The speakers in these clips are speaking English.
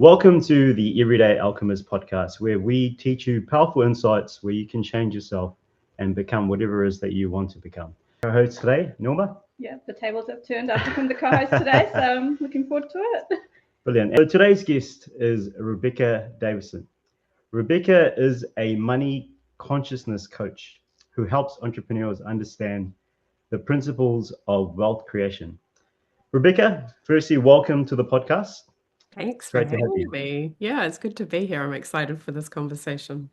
Welcome to the Everyday Alchemist podcast, where we teach you powerful insights where you can change yourself and become whatever it is that you want to become. Our host today, Neelma. Yeah, the tables have turned. I've become the co-host today, so I'm looking forward to it. Brilliant. So today's guest is Rebecca Davison. Rebecca is a money consciousness coach who helps entrepreneurs understand the principles of wealth creation. Rebecca, firstly, welcome to the podcast. Thanks It's for great to have having you. me. Yeah, it's good to be here. I'm excited for this conversation.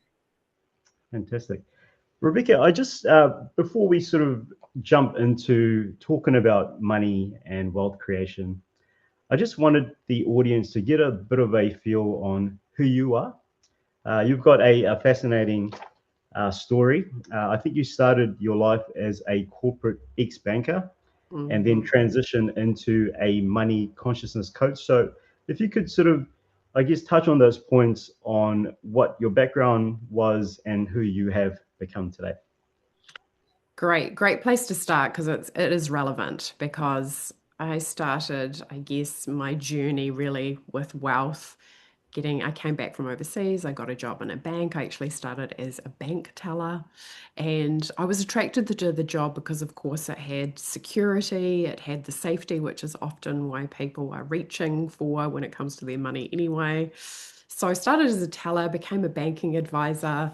Fantastic. Rebecca, I just, before we sort of jump into talking about money and wealth creation, I just wanted the audience to get a bit of a feel on who you are. You've got a fascinating story. I think you started your life as a corporate ex-banker and then transitioned into a money consciousness coach. So if you could sort of, I guess, touch on those points on what your background was and who you have become today. Great place to start because it is relevant because I started, I guess, my journey really with wealth. I came back from overseas. I got a job in a bank. I actually started as a bank teller, and I was attracted to the job because, of course, it had security, it had the safety, which is often why people are reaching for when it comes to their money anyway. So I started as a teller, became a banking advisor.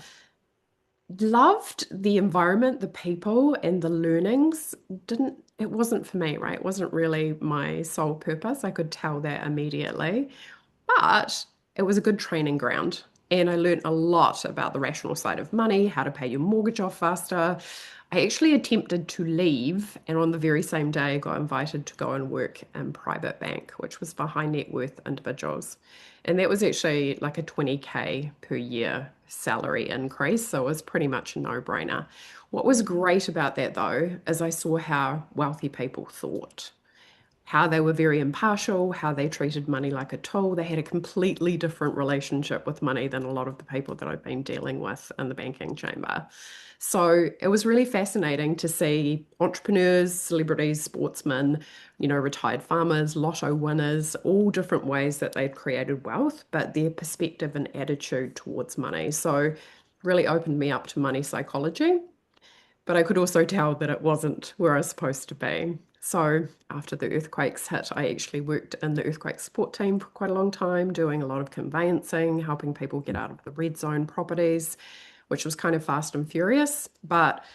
Loved the environment, the people, and the learnings. It wasn't for me, right? It wasn't really my sole purpose. I could tell that immediately. But it was a good training ground. And I learned a lot about the rational side of money, how to pay your mortgage off faster. I actually attempted to leave, and on the very same day, got invited to go and work in private bank, which was for high net worth individuals. And that was actually like a 20K per year salary increase. So it was pretty much a no-brainer. What was great about that, though, is I saw how wealthy people thought, how they were very impartial, how they treated money like a tool. They had a completely different relationship with money than a lot of the people that I've been dealing with in the banking chamber. So it was really fascinating to see entrepreneurs, celebrities, sportsmen, retired farmers, lotto winners, all different ways that they'd created wealth, but their perspective and attitude towards money. So really opened me up to money psychology. But I could also tell that it wasn't where I was supposed to be. So after the earthquakes hit, I actually worked in the earthquake support team for quite a long time, doing a lot of conveyancing, helping people get out of the red zone properties, which was kind of fast and furious. But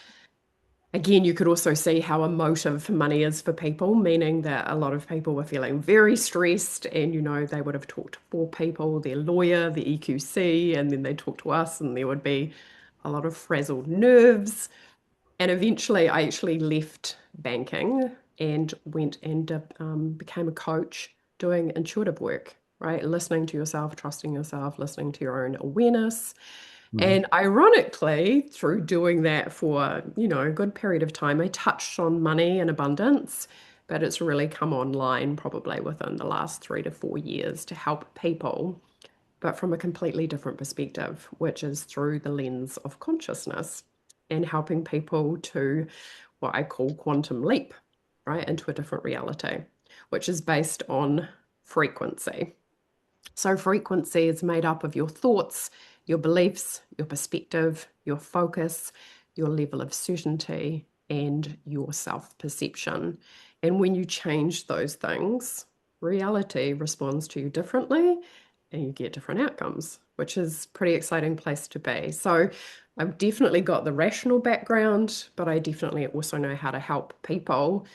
again, you could also see how emotive money is for people, meaning that a lot of people were feeling very stressed and, they would have talked to four people, their lawyer, the EQC, and then they'd talk to us and there would be a lot of frazzled nerves. And eventually, I actually left banking and went and became a coach doing intuitive work, right? Listening to yourself, trusting yourself, listening to your own awareness. And ironically, through doing that for, a good period of time, I touched on money and abundance, but it's really come online probably within the last 3 to 4 years to help people, but from a completely different perspective, which is through the lens of consciousness and helping people to what I call quantum leap, right, into a different reality, which is based on frequency. So frequency is made up of your thoughts, your beliefs, your perspective, your focus, your level of certainty, and your self-perception. And when you change those things, reality responds to you differently and you get different outcomes, which is a pretty exciting place to be. So I've definitely got the rational background, but I definitely also know how to help people.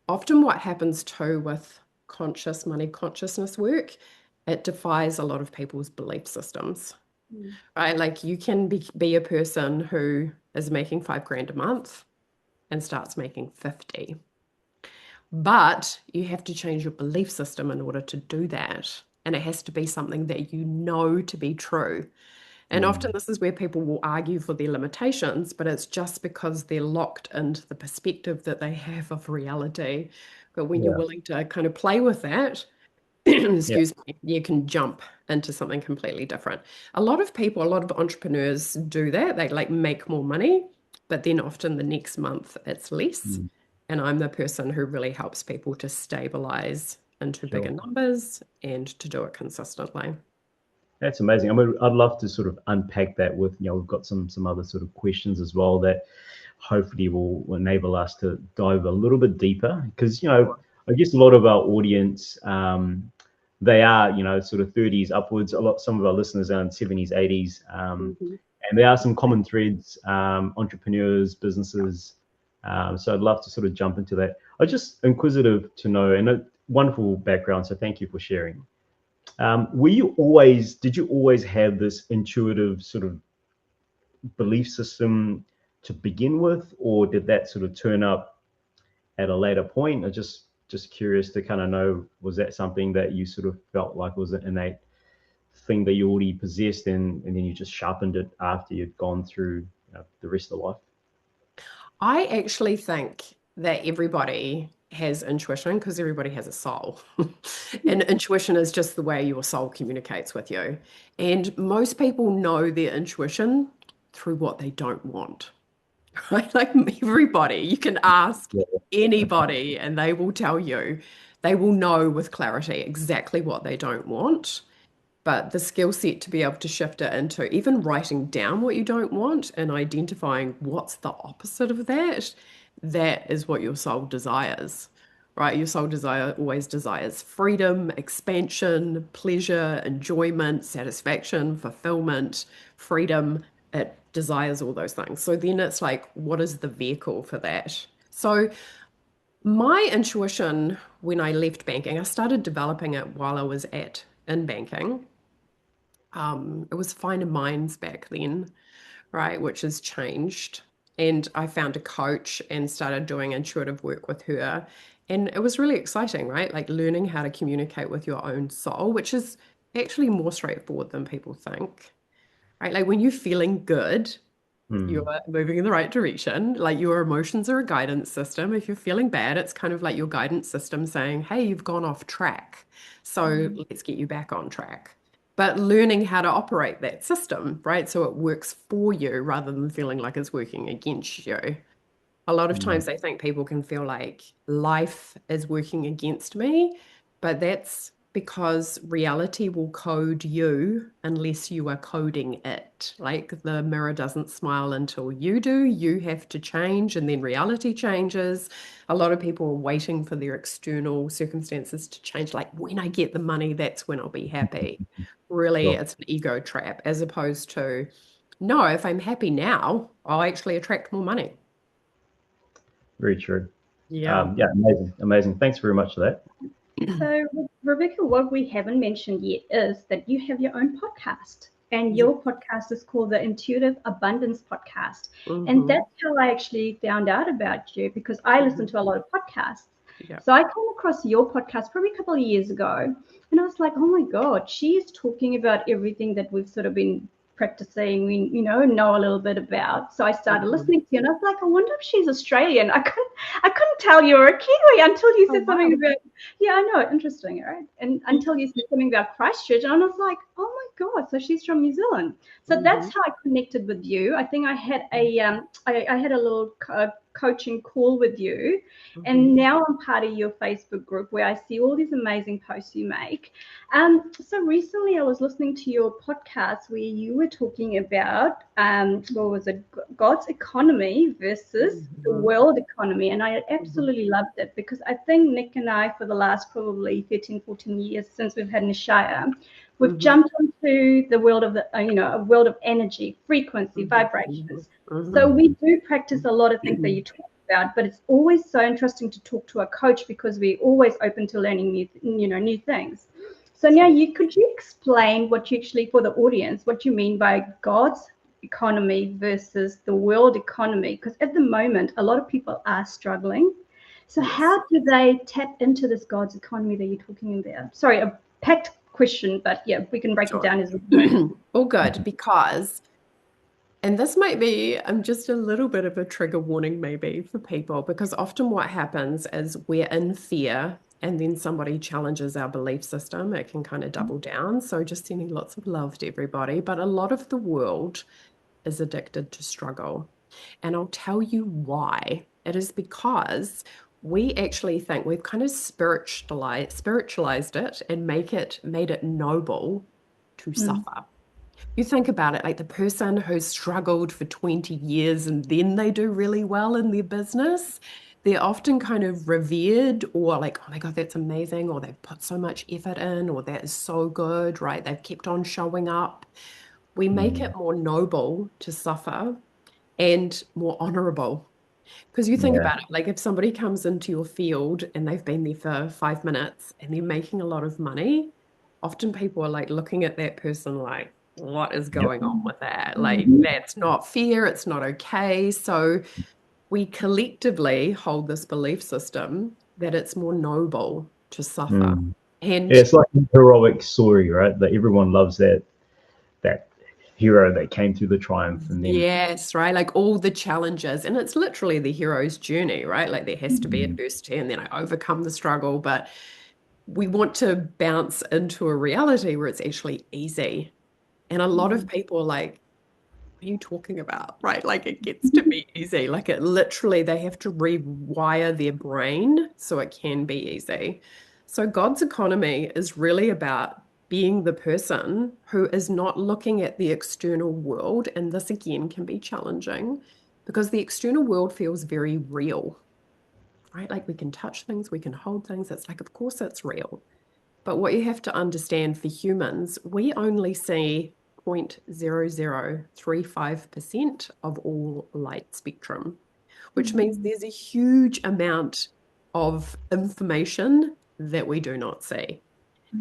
Often what happens too with conscious money consciousness work, it defies a lot of people's belief systems, right? Like you can be a person who is making $5,000 a month and starts making 50. But you have to change your belief system in order to do that. And it has to be something that you know to be true. And often this is where people will argue for their limitations, but it's just because they're locked into the perspective that they have of reality. But when you're Yeah. willing to kind of play with that, Yeah. excuse me, you can jump into something completely different. A lot of entrepreneurs do that. They like make more money, but then often the next month it's less. And I'm the person who really helps people to stabilize into bigger Sure. numbers and to do it consistently. That's amazing. I mean, I'd love to sort of unpack that with, we've got some other sort of questions as well that hopefully will enable us to dive a little bit deeper because, I guess a lot of our audience, they are, sort of 30s upwards. Some of our listeners are in 70s, 80s, and there are some common threads, entrepreneurs, businesses. So I'd love to sort of jump into that. I'm just inquisitive to know, and a wonderful background. So thank you for sharing. Did you always have this intuitive sort of belief system to begin with, or did that sort of turn up at a later point? I'm just curious to kind of know, was that something that you sort of felt like was an innate thing that you already possessed and then you just sharpened it after you'd gone through the rest of life? I actually think that everybody has intuition because everybody has a soul. And intuition is just the way your soul communicates with you. And most people know their intuition through what they don't want. Right? Like everybody, you can ask anybody and they will tell you, they will know with clarity exactly what they don't want. But the skill set to be able to shift it into even writing down what you don't want and identifying what's the opposite of that, that is what your soul desires, right? Your soul always desires freedom, expansion, pleasure, enjoyment, satisfaction, fulfillment, freedom. It desires all those things. So then it's like, what is the vehicle for that? So my intuition when I left banking, I started developing it while I was in banking. It was Finer Minds back then, right, which has changed. And I found a coach and started doing intuitive work with her. And it was really exciting, right? Like learning how to communicate with your own soul, which is actually more straightforward than people think, right? Like when you're feeling good, you're moving in the right direction. Like your emotions are a guidance system. If you're feeling bad, it's kind of like your guidance system saying, hey, you've gone off track. So let's get you back on track. But learning how to operate that system, right? So it works for you rather than feeling like it's working against you. A lot of times I think people can feel like life is working against me, but that's because reality will code you unless you are coding it. Like the mirror doesn't smile until you do. You have to change and then reality changes. A lot of people are waiting for their external circumstances to change. Like when I get the money, that's when I'll be happy. Really, Sure. it's an ego trap as opposed to, no, if I'm happy now, I'll actually attract more money. Very true. Yeah. Yeah, amazing. Thanks very much for that. So, Rebecca, what we haven't mentioned yet is that you have your own podcast, and your podcast is called the Intuitive Abundance Podcast. And that's how I actually found out about you, because I listen to a lot of podcasts. Yeah. So I came across your podcast probably a couple of years ago, and I was like, oh my God, she's talking about everything that we've sort of been practicing, we know a little bit about. So I started listening to you, and I was like, I wonder if she's Australian. I couldn't tell you were a Kiwi until you said something about, yeah, I know, interesting, right? And until you said something about Christchurch, and I was like, oh my God, so she's from New Zealand. So that's how I connected with you. I think I had I had a little coaching call with you, and now I'm part of your Facebook group where I see all these amazing posts you make. So recently I was listening to your podcast where you were talking about what was it, God's economy versus the world economy, and I absolutely loved it, because I think Nick and I, for the last probably 13-14 years since we've had Nishaya, we've jumped into the world of a world of energy, frequency, vibrations. So we do practice a lot of things that you talk about, but it's always so interesting to talk to a coach, because we're always open to learning new things. So now could you explain what you actually, for the audience, what you mean by God's economy versus the world economy? Because at the moment, a lot of people are struggling. So how do they tap into this God's economy that you're talking about? Sorry, a packed question, but yeah, we can break it down as well. All good, because, and this might be just a little bit of a trigger warning maybe for people, because often what happens is we're in fear and then somebody challenges our belief system. It can kind of double down. So just sending lots of love to everybody. But a lot of the world is addicted to struggle. And I'll tell you why. It is because we actually think we've kind of spiritualized it and made it noble to suffer. You think about it, like the person who's struggled for 20 years and then they do really well in their business, they're often kind of revered, or like, oh my God, that's amazing, or they've put so much effort in, or that is so good, right? They've kept on showing up. We make it more noble to suffer and more honorable. Because you think about it, like if somebody comes into your field and they've been there for 5 minutes and they're making a lot of money, often people are like looking at that person like, what is going on with that? Like, that's not fair. It's not okay. So we collectively hold this belief system that it's more noble to suffer. And Yeah, it's like a heroic story, right? That everyone loves that hero that came through the triumph, and then yes, right. Like all the challenges, and it's literally the hero's journey, right? Like there has to be adversity and then I overcome the struggle, but we want to bounce into a reality where it's actually easy. And a lot of people are like, what are you talking about? Right? Like it gets to be easy. Like it literally, they have to rewire their brain so it can be easy. So God's economy is really about being the person who is not looking at the external world. And this again can be challenging because the external world feels very real, right? Like we can touch things, we can hold things. It's like, of course it's real. But what you have to understand for humans, we only see 0.0035% of all light spectrum, which means there's a huge amount of information that we do not see.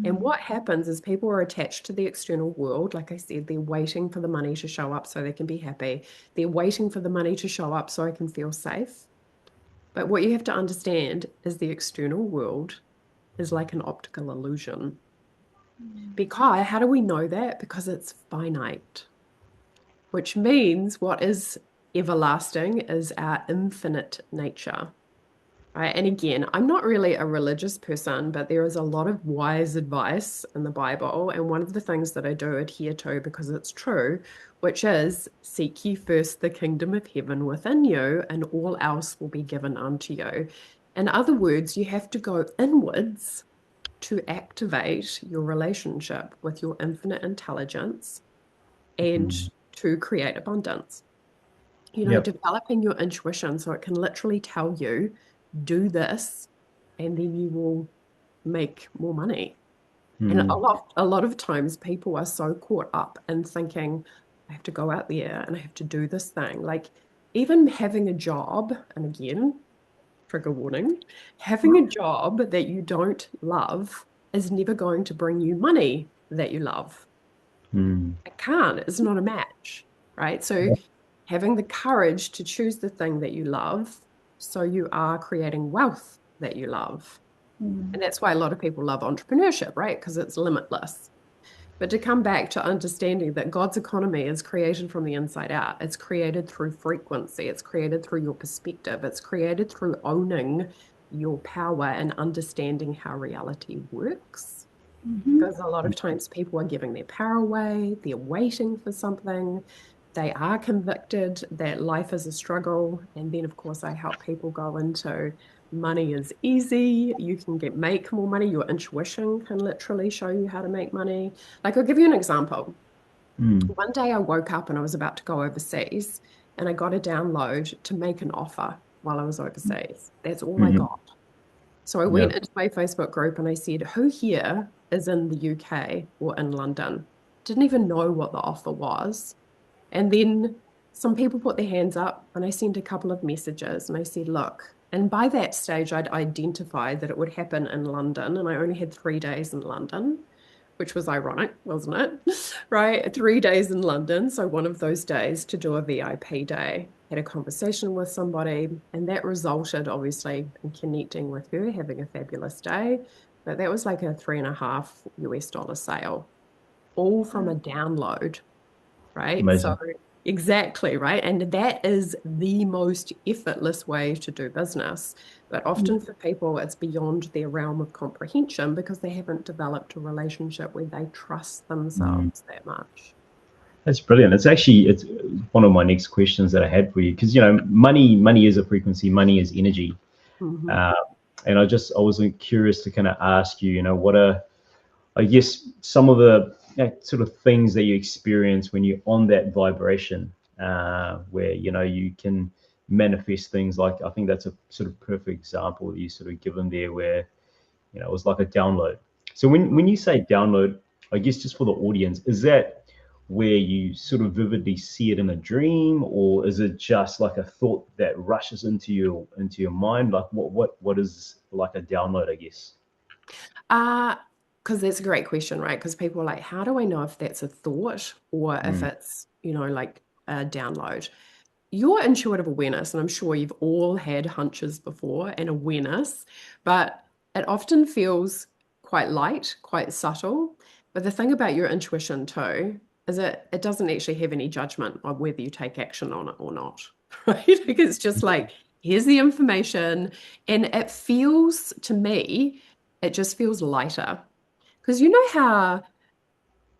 And what happens is people are attached to the external world. Like I said, they're waiting for the money to show up so they can be happy. They're waiting for the money to show up so I can feel safe. But what you have to understand is the external world is like an optical illusion. Because how do we know that? Because it's finite, which means what is everlasting is our infinite nature. Right? And again, I'm not really a religious person, but there is a lot of wise advice in the Bible. And one of the things that I do adhere to because it's true, which is seek ye first the kingdom of heaven within you, and all else will be given unto you. In other words, you have to go inwards to activate your relationship with your infinite intelligence and to create abundance. You know, developing your intuition so it can literally tell you, do this, and then you will make more money. And a lot of times people are so caught up in thinking, I have to go out there and I have to do this thing. Like even having a job, and again, trigger warning, having a job that you don't love is never going to bring you money that you love. It can't, it's not a match, right? So having the courage to choose the thing that you love, so you are creating wealth that you love. And that's why a lot of people love entrepreneurship, right? Because it's limitless. But to come back to understanding that God's economy is created from the inside out. It's created through frequency. It's created through your perspective. It's created through owning your power and understanding how reality works. Because a lot of times people are giving their power away. They're waiting for something. They are convicted that life is a struggle. And then, of course, I help people go into money is easy. You can make more money. Your intuition can literally show you how to make money. Like, I'll give you an example. One day I woke up and I was about to go overseas and I got a download to make an offer while I was overseas. That's all I got. So I went into my Facebook group and I said, who here is in the UK or in London? Didn't even know what the offer was. And then some people put their hands up and I sent a couple of messages and I said, look, and by that stage, I'd identified that it would happen in London and I only had 3 days in London, which was ironic, wasn't it? Right? 3 days in London. So one of those days to do a VIP day, had a conversation with somebody and that resulted obviously in connecting with her, having a fabulous day. But that was like a $3.5 sale, all from a download. Right? Amazing. So exactly, right? And that is the most effortless way to do business. But often for people, it's beyond their realm of comprehension because they haven't developed a relationship where they trust themselves that much. That's brilliant. It's one of my next questions that I had for you, because money is a frequency, money is energy. And I was curious to kind of ask you, what are, I guess, some of the sort of things that you experience when you're on that vibration, where you can manifest things. Like, I think that's a sort of perfect example that you sort of given there, where it was like a download. So when you say download, I guess just for the audience, is that where you sort of vividly see it in a dream, or is it just like a thought that rushes into your mind? Like, what is like a download, I guess? Because that's a great question, right? Because people are like, how do I know if that's a thought or if it's, like a download? Your intuitive awareness, and I'm sure you've all had hunches before and awareness, but it often feels quite light, quite subtle. But the thing about your intuition too is that it doesn't actually have any judgment on whether you take action on it or not, right? Like, it's just like, here's the information, and it feels, to me, it just feels lighter. Because you know how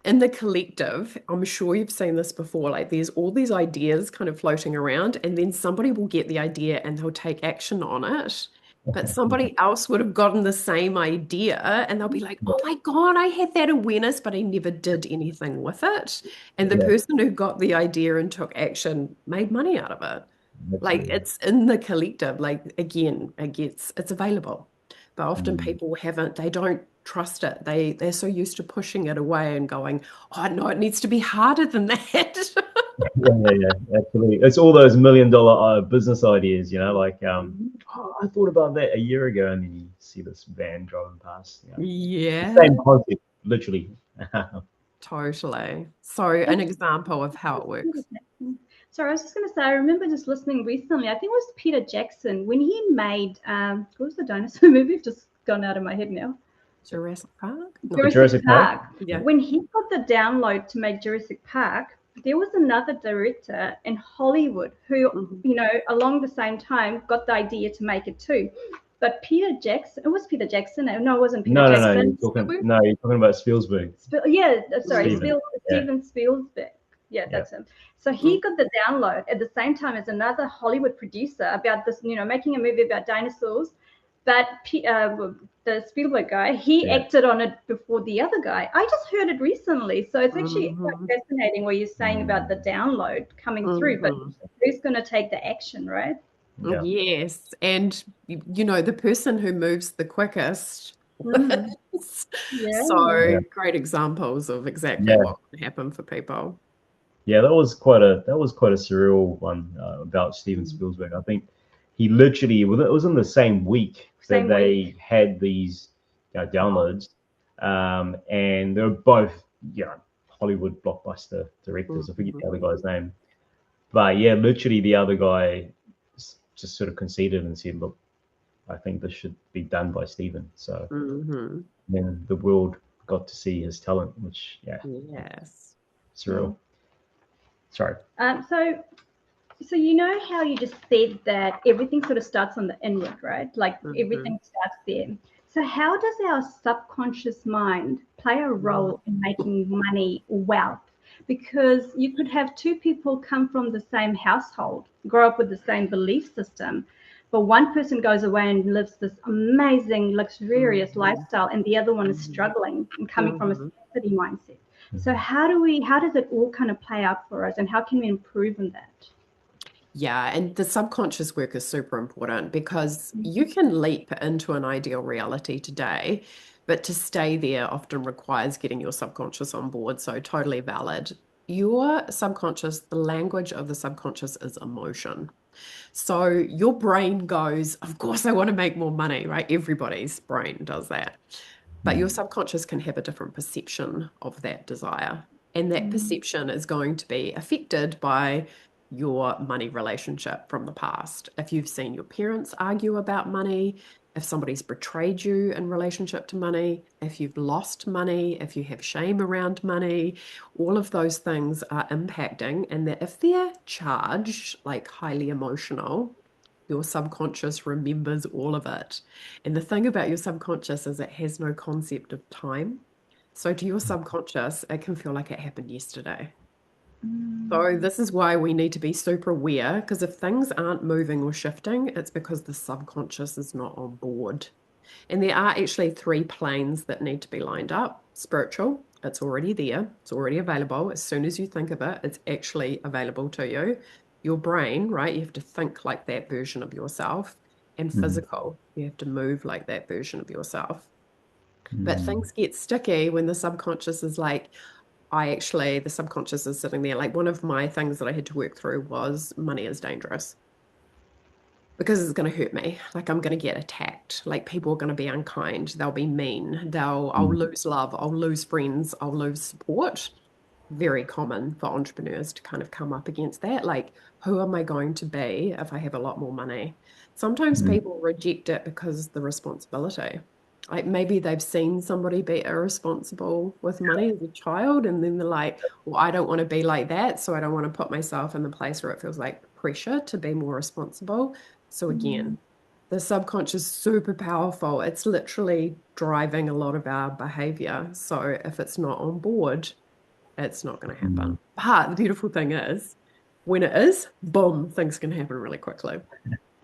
in the collective, I'm sure you've seen this before, like there's all these ideas kind of floating around, and then somebody will get the idea and they'll take action on it. But somebody else would have gotten the same idea and they'll be like, oh my God, I had that awareness, but I never did anything with it. And the Yeah, person who got the idea and took action made money out of it. Like, absolutely. it's in the collective, like, again, it's available. But often Mm. people they don't trust it. They're so used to pushing it away and going, oh no, it needs to be harder than that. Yeah, absolutely. It's all those $1 million business ideas, like, oh, I thought about that a year ago, and then you see this van driving past. Yeah, Same concept, literally. totally. So an example of how it works. Sorry, I was just going to say, I remember just listening recently. I think it was Peter Jackson when he made, what was the dinosaur movie? It's just gone out of my head now. Jurassic Park? No. Jurassic Park. Yeah. When he got the download to make Jurassic Park, there was another director in Hollywood who, along the same time got the idea to make it too. But Peter Jackson, it was Peter Jackson. No, it wasn't Peter Jackson. You're talking about Spielberg. Steven Spielberg. Yeah, that's him. So he got the download at the same time as another Hollywood producer about this, making a movie about dinosaurs. But the Spielberg guy, he acted on it before the other guy. I just heard it recently. So it's actually quite fascinating what you're saying about the download coming through, but who's going to take the action, right? Yeah. Yes. And, the person who moves the quickest wins. So great examples of exactly what can happen for people. Yeah, that was quite a surreal one about Steven Spielberg. I think he literally, it was in the same week that they had these downloads, and they're both Hollywood blockbuster directors. I forget the other guy's name, but yeah, literally the other guy just sort of conceded and said, "Look, I think this should be done by Steven." So then the world got to see his talent, which surreal. Sorry. So you know how you just said that everything sort of starts on the inward, right? Like everything starts there. So how does our subconscious mind play a role in making money or wealth? Because you could have two people come from the same household, grow up with the same belief system, but one person goes away and lives this amazing, luxurious lifestyle, and the other one is struggling and coming from a scarcity mindset. So how does it all kind of play out for us, and how can we improve on that? Yeah, and the subconscious work is super important because you can leap into an ideal reality today, but to stay there often requires getting your subconscious on board. So totally valid. Your subconscious, the language of the subconscious is emotion. So your brain goes, of course, I want to make more money, right? Everybody's brain does that. But your subconscious can have a different perception of that desire. And that perception is going to be affected by your money relationship from the past. If you've seen your parents argue about money, if somebody's betrayed you in relationship to money, if you've lost money, if you have shame around money, all of those things are impacting. And that if they're charged, like highly emotional, your subconscious remembers all of it. And the thing about your subconscious is it has no concept of time. So to your subconscious, it can feel like it happened yesterday. So this is why we need to be super aware, because if things aren't moving or shifting, it's because the subconscious is not on board. And there are actually 3 planes that need to be lined up: spiritual, It's already there. It's already available. As soon as you think of it, it's actually available to you. Your brain, right? You have to think like that version of yourself. And Mm. physical, you have to move like that version of yourself. But Mm. things get sticky when the subconscious is like, the subconscious is sitting there. Like one of my things that I had to work through was money is dangerous because it's going to hurt me. Like I'm going to get attacked. Like people are going to be unkind. They'll be mean. I'll Mm. lose love. I'll lose friends. I'll lose support. Very common for entrepreneurs to kind of come up against that. Like, who am I going to be if I have a lot more money? Sometimes Mm. people reject it because the responsibility. Like maybe they've seen somebody be irresponsible with money as a child, and then they're like, well, I don't want to be like that. So I don't want to put myself in the place where it feels like pressure to be more responsible. So again, the subconscious is super powerful. It's literally driving a lot of our behavior. So if it's not on board, it's not going to Mm. happen. But the beautiful thing is, when it is, boom, things can happen really quickly.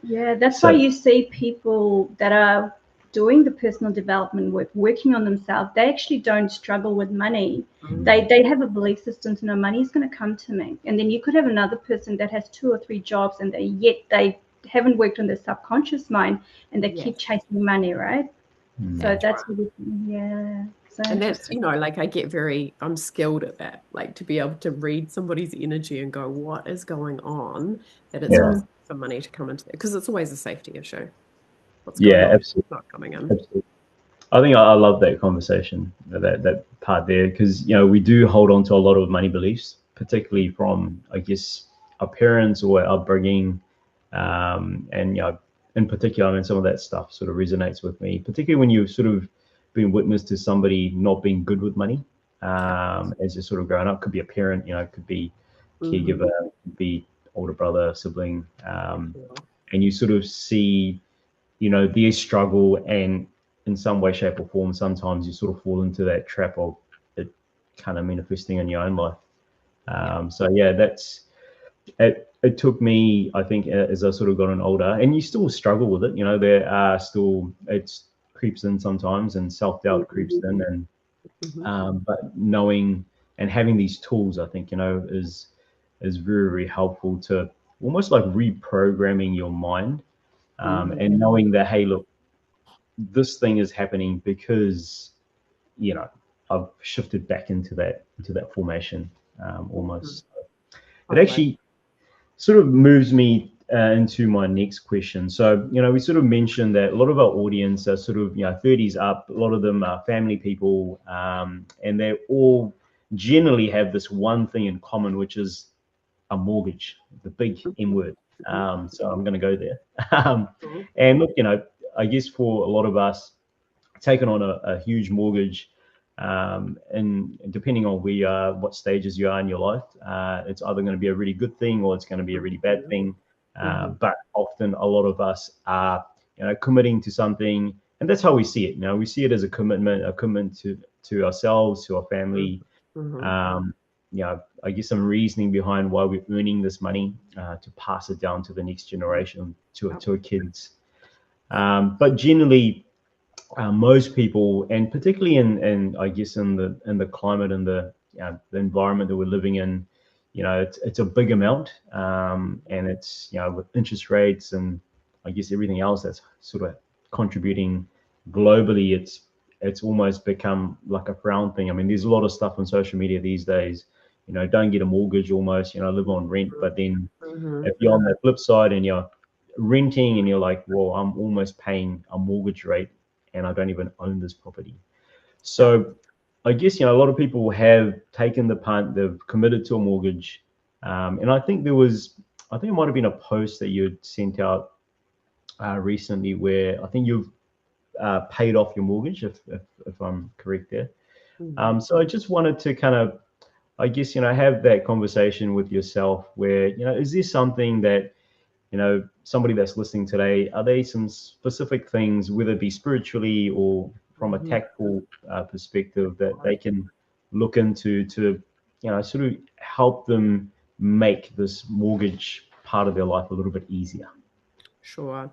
Yeah, that's why So, you see people that are doing the personal development work, working on themselves, they actually don't struggle with money. They have a belief system to know money is going to come to me. And then you could have another person that has 2 or 3 jobs and they haven't worked on their subconscious mind and they Yes, keep chasing money, right? So mm. that's right. that's really, yeah, so And that's, interesting. like I'm skilled at that, like to be able to read somebody's energy and go, what is going on that it's Yeah, causing for money to come into it? Because it's always a safety issue. What's going yeah, on? absolutely, It's not coming in. absolutely. I think I love that conversation, that part there, because we do hold on to a lot of money beliefs, particularly from, I guess, our parents or our upbringing, and in particular, I mean, some of that stuff sort of resonates with me, particularly when you've sort of been witness to somebody not being good with money, Yeah. as you're sort of growing up. Could be a parent, could be Mm-hmm. caregiver, could be older brother, sibling, Yeah. and you sort of see their struggle, and in some way, shape, or form, sometimes you sort of fall into that trap of it kind of manifesting in your own life. Yeah. So yeah, that's it. It took me, I think, as I sort of gotten older, and you still struggle with it. There are still it creeps in sometimes, and self doubt creeps in, and Mm-hmm. but knowing and having these tools, I think, is very, very helpful to almost like reprogramming your mind, Mm-hmm. and knowing that, hey, look, this thing is happening because you know I've shifted back into that formation, Mm-hmm. almost. It Totally. actually sort of moves me into my next question. So we sort of mentioned that a lot of our audience are sort of 30s up. A lot of them are family people, and they all generally have this one thing in common, which is a mortgage, the big M word. So I'm going to go there. Mm-hmm. And look, I guess for a lot of us, taken on a huge mortgage, and depending on where you are, what stages you are in your life, it's either going to be a really good thing or it's going to be a really bad thing. Mm-hmm. But often a lot of us are, committing to something, and that's how we see it. We see it as a commitment to ourselves, to our family. Mm-hmm. I guess some reasoning behind why we're earning this money, to pass it down to the next generation, to our kids. But generally, most people, and particularly in I guess in the climate and the environment that we're living in, it's a big amount, and it's with interest rates and I guess everything else that's sort of contributing globally, it's almost become like a frown thing. I mean, there's a lot of stuff on social media these days. Don't get a mortgage, almost. Live on rent. But then Mm-hmm. if you're on that flip side and you're renting and you're like, well, I'm almost paying a mortgage rate and I don't even own this property. Yeah. So I guess, a lot of people have taken the punt, they've committed to a mortgage. And I think it might have been a post that you had sent out recently where I think you've paid off your mortgage, if I'm correct there. Mm-hmm. So I just wanted to kind of, I guess, have that conversation with yourself where, is there something that, somebody that's listening today, are there some specific things, whether it be spiritually or from a Mm-hmm. tactical perspective, that they can look into to, sort of help them make this mortgage part of their life a little bit easier? Sure.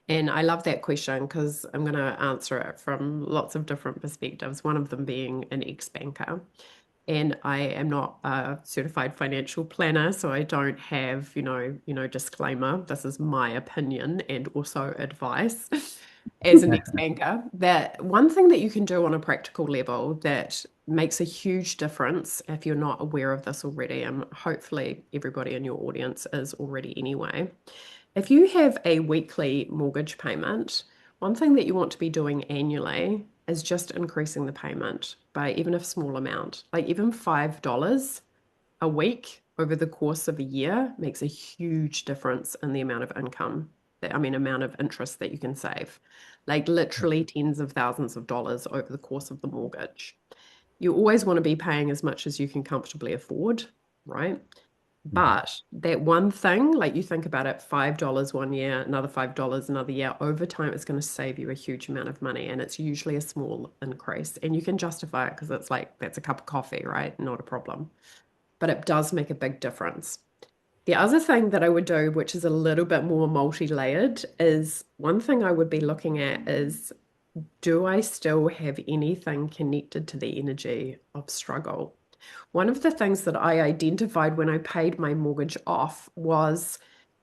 And I love that question because I'm going to answer it from lots of different perspectives, one of them being an ex-banker. And I am not a certified financial planner, so I don't have, disclaimer. This is my opinion and also advice as an ex-banker. That one thing that you can do on a practical level that makes a huge difference if you're not aware of this already, and hopefully everybody in your audience is already anyway. If you have a weekly mortgage payment, one thing that you want to be doing annually is just increasing the payment by even a small amount, like even $5 a week over the course of a year makes a huge difference in the amount of income, amount of interest that you can save, like literally tens of thousands of dollars over the course of the mortgage. You always want to be paying as much as you can comfortably afford, right? But that one thing, like you think about it, $5 one year, another $5 another year, over time, it's going to save you a huge amount of money. And it's usually a small increase. And you can justify it because it's like, that's a cup of coffee, right? Not a problem. But it does make a big difference. The other thing that I would do, which is a little bit more multi-layered, is one thing I would be looking at is, do I still have anything connected to the energy of struggle? One of the things that I identified when I paid my mortgage off was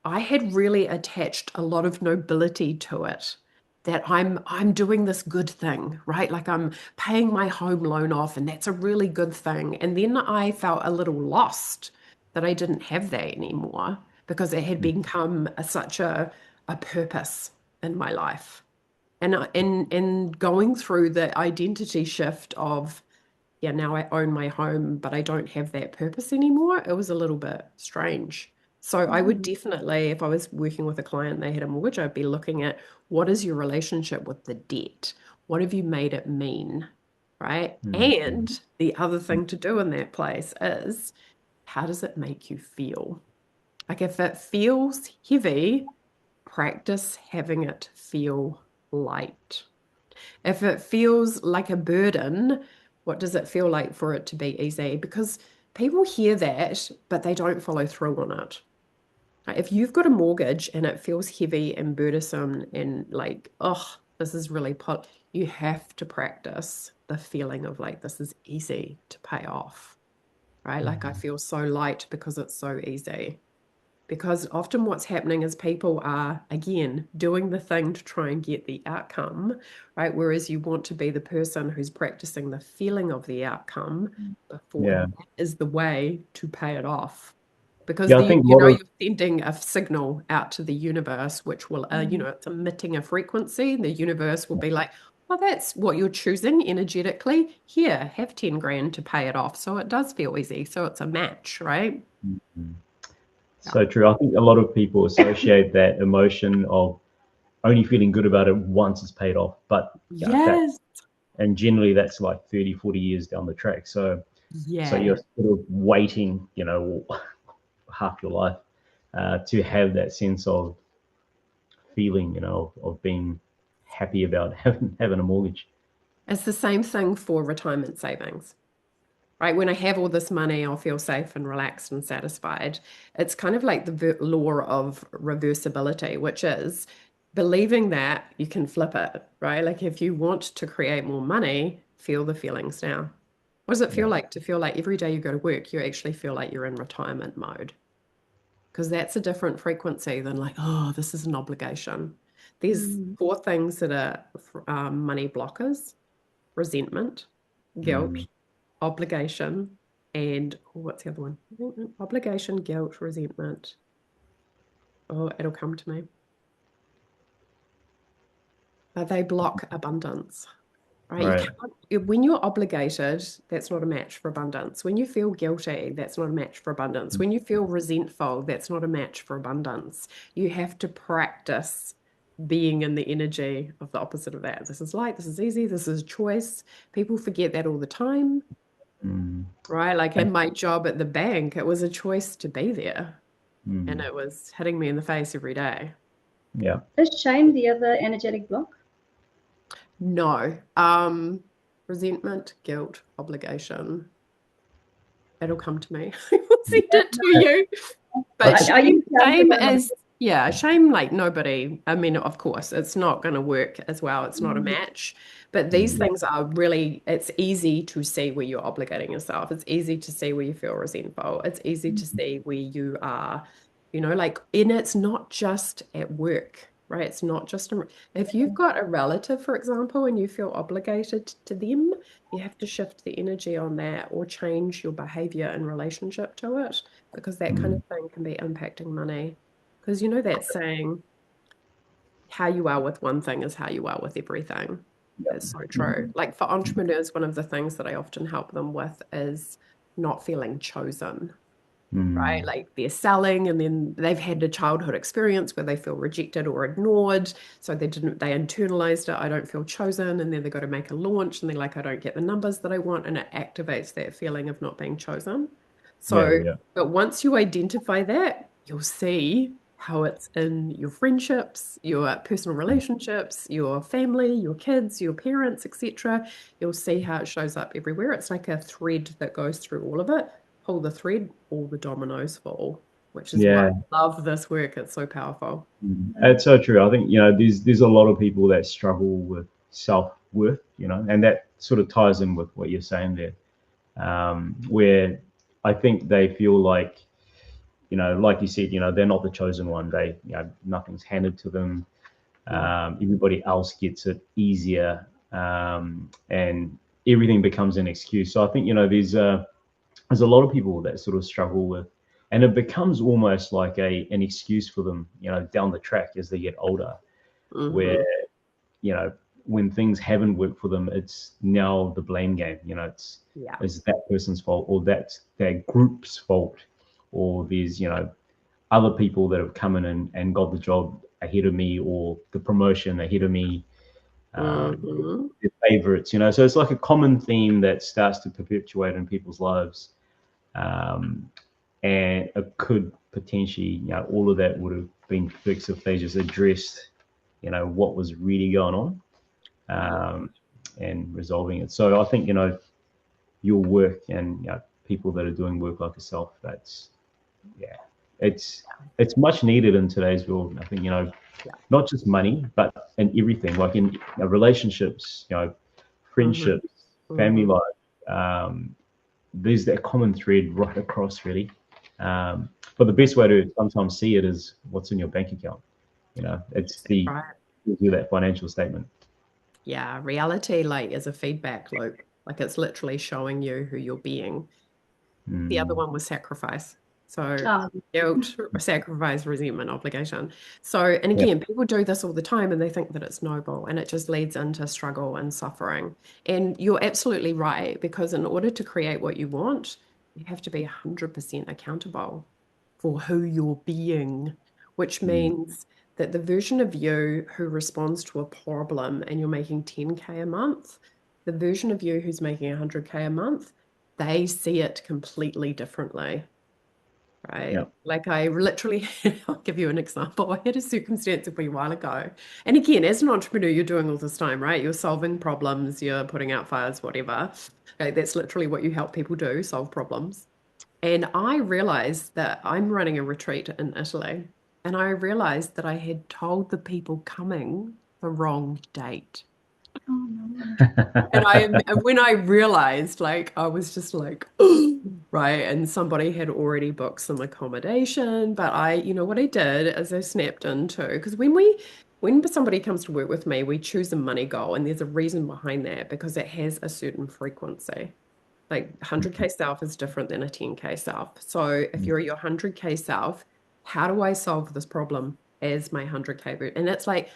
I had really attached a lot of nobility to it. That I'm doing this good thing, right? Like I'm paying my home loan off, and that's a really good thing. And then I felt a little lost that I didn't have that anymore because it had become such a purpose in my life. And in going through the identity shift of, yeah, now I own my home, but I don't have that purpose anymore, it was a little bit strange. So I would definitely, if I was working with a client, they had a mortgage, I'd be looking at what is your relationship with the debt? What have you made it mean? Right? And the other thing to do in that place is, how does it make you feel? Like if it feels heavy, practice having it feel light. If it feels like a burden, what does it feel like for it to be easy? Because people hear that, but they don't follow through on it. If you've got a mortgage and it feels heavy and burdensome and like, oh, this is really you have to practice the feeling of like, this is easy to pay off, right? Like I feel so light because it's so easy. Because often what's happening is people are, again, doing the thing to try and get the outcome, right? Whereas you want to be the person who's practicing the feeling of the outcome before that is the way to pay it off. Because I think you're sending a signal out to the universe, which will, it's emitting a frequency. The universe will be like, well, that's what you're choosing energetically. Here, have 10 grand to pay it off. So it does feel easy. So it's a match, right? So true. I think a lot of people associate that emotion of only feeling good about it once it's paid off. But yes. And generally that's like 30, 40 years down the track. So you're sort of waiting, half your life to have that sense of feeling, of being happy about having a mortgage. It's the same thing for retirement savings. Right? When I have all this money, I'll feel safe and relaxed and satisfied. It's kind of like the law of reversibility, which is believing that you can flip it, right? Like if you want to create more money, feel the feelings now. What does it feel like to feel like every day you go to work, you actually feel like you're in retirement mode? Because that's a different frequency than like, oh, this is an obligation. There's 4 things that are money blockers: resentment, guilt, obligation, and what's the other one? Obligation, guilt, resentment. Oh, it'll come to me. They block abundance, right? When you're obligated, that's not a match for abundance. When you feel guilty, that's not a match for abundance. When you feel resentful, that's not a match for abundance. You have to practice being in the energy of the opposite of that. This is light, this is easy, this is choice. People forget that all the time. Right? Like in my job at the bank, it was a choice to be there. And it was hitting me in the face every day. Yeah. Is shame the other energetic block? No. Resentment, guilt, obligation. It'll come to me. I will send it to you. But shame is Yeah, shame, like nobody, I mean, of course, it's not going to work as well. It's not a Mm. match. But these Mm, things are really, it's easy to see where you're obligating yourself. It's easy to see where you feel resentful. It's easy to see where you are, like, and it's not just at work, right? It's not just, if you've got a relative, for example, and you feel obligated to them, you have to shift the energy on that or change your behavior in relationship to it because that kind of mm, thing can be impacting money. Because you know that saying, how you are with one thing is how you are with everything. yeah, It's so mm, true. Like for entrepreneurs, one of the things that I often help them with is not feeling chosen, right? mm, Like they're selling and then they've had a childhood experience where they feel rejected or ignored. So they internalized it. I don't feel chosen. And then they go to make a launch and they're like, I don't get the numbers that I want. And it activates that feeling of not being chosen. yeah, So, yeah. but once you identify that, you'll see how it's in your friendships, your personal relationships, your family, your kids, your parents, etc. You'll see how it shows up everywhere. It's like a thread that goes through all of it. Pull the thread, all the dominoes fall, which is why Yeah, I love this work. It's so powerful. it's so true. I think, there's a lot of people that struggle with self-worth, and that sort of ties in with what you're saying there, where I think they feel like, like you said, they're not the chosen one. Nothing's handed to them. Mm, Everybody else gets it easier, and everything becomes an excuse. So I think, there's a lot of people that sort of struggle with, and it becomes almost like an excuse for them, down the track as they get older, where, hmm you know, when things haven't worked for them, it's now the blame game. Yeah. It's that person's fault, or that's that group's fault, or there's, other people that have come in and got the job ahead of me, or the promotion ahead of me, hmm their favorites, So it's like a common theme that starts to perpetuate in people's lives. Um, and it could potentially, all of that would have been fixed if they just addressed, what was really going on, Yeah. and resolving it. So I think, your work and, people that are doing work like yourself, that's, yeah, it's much needed in today's world. I think, Yeah. not just money, but in everything, like in, relationships, hmm friendships, family hmm life. There's that common thread right across, really. But the best way to sometimes see it is what's in your bank account. It's Right. gives you that financial statement. Yeah. Reality, like, is a feedback loop. Like, it's literally showing you who you're being. The other Mm, one was sacrifice. So Um, guilt, sacrifice, resentment, obligation. So, and yeah. again, people do this all the time and they think that it's noble and it just leads into struggle and suffering. And you're absolutely right, because in order to create what you want, you have to be 100% accountable for who you're being, which Mm, means that the version of you who responds to a problem and you're making 10K a month, the version of you who's making 100K a month, they see it completely differently, yeah. right? Like I literally, I'll give you an example. I had a circumstance a wee while ago. And again, as an entrepreneur, you're doing all this time, right? You're solving problems, you're putting out fires, whatever. Okay, that's literally what you help people do, solve problems. And I realized that I'm running a retreat in Italy. And I realized that I had told the people coming the wrong date. oh no. And when I realized, like, I was just like, right. And somebody had already booked some accommodation. But what I did is I snapped into, because when somebody comes to work with me, we choose a money goal. And there's a reason behind that because it has a certain frequency. Like 100K self is different than a 10K self. So if you're your 100K self, how do I solve this problem as my 100K? And it's like,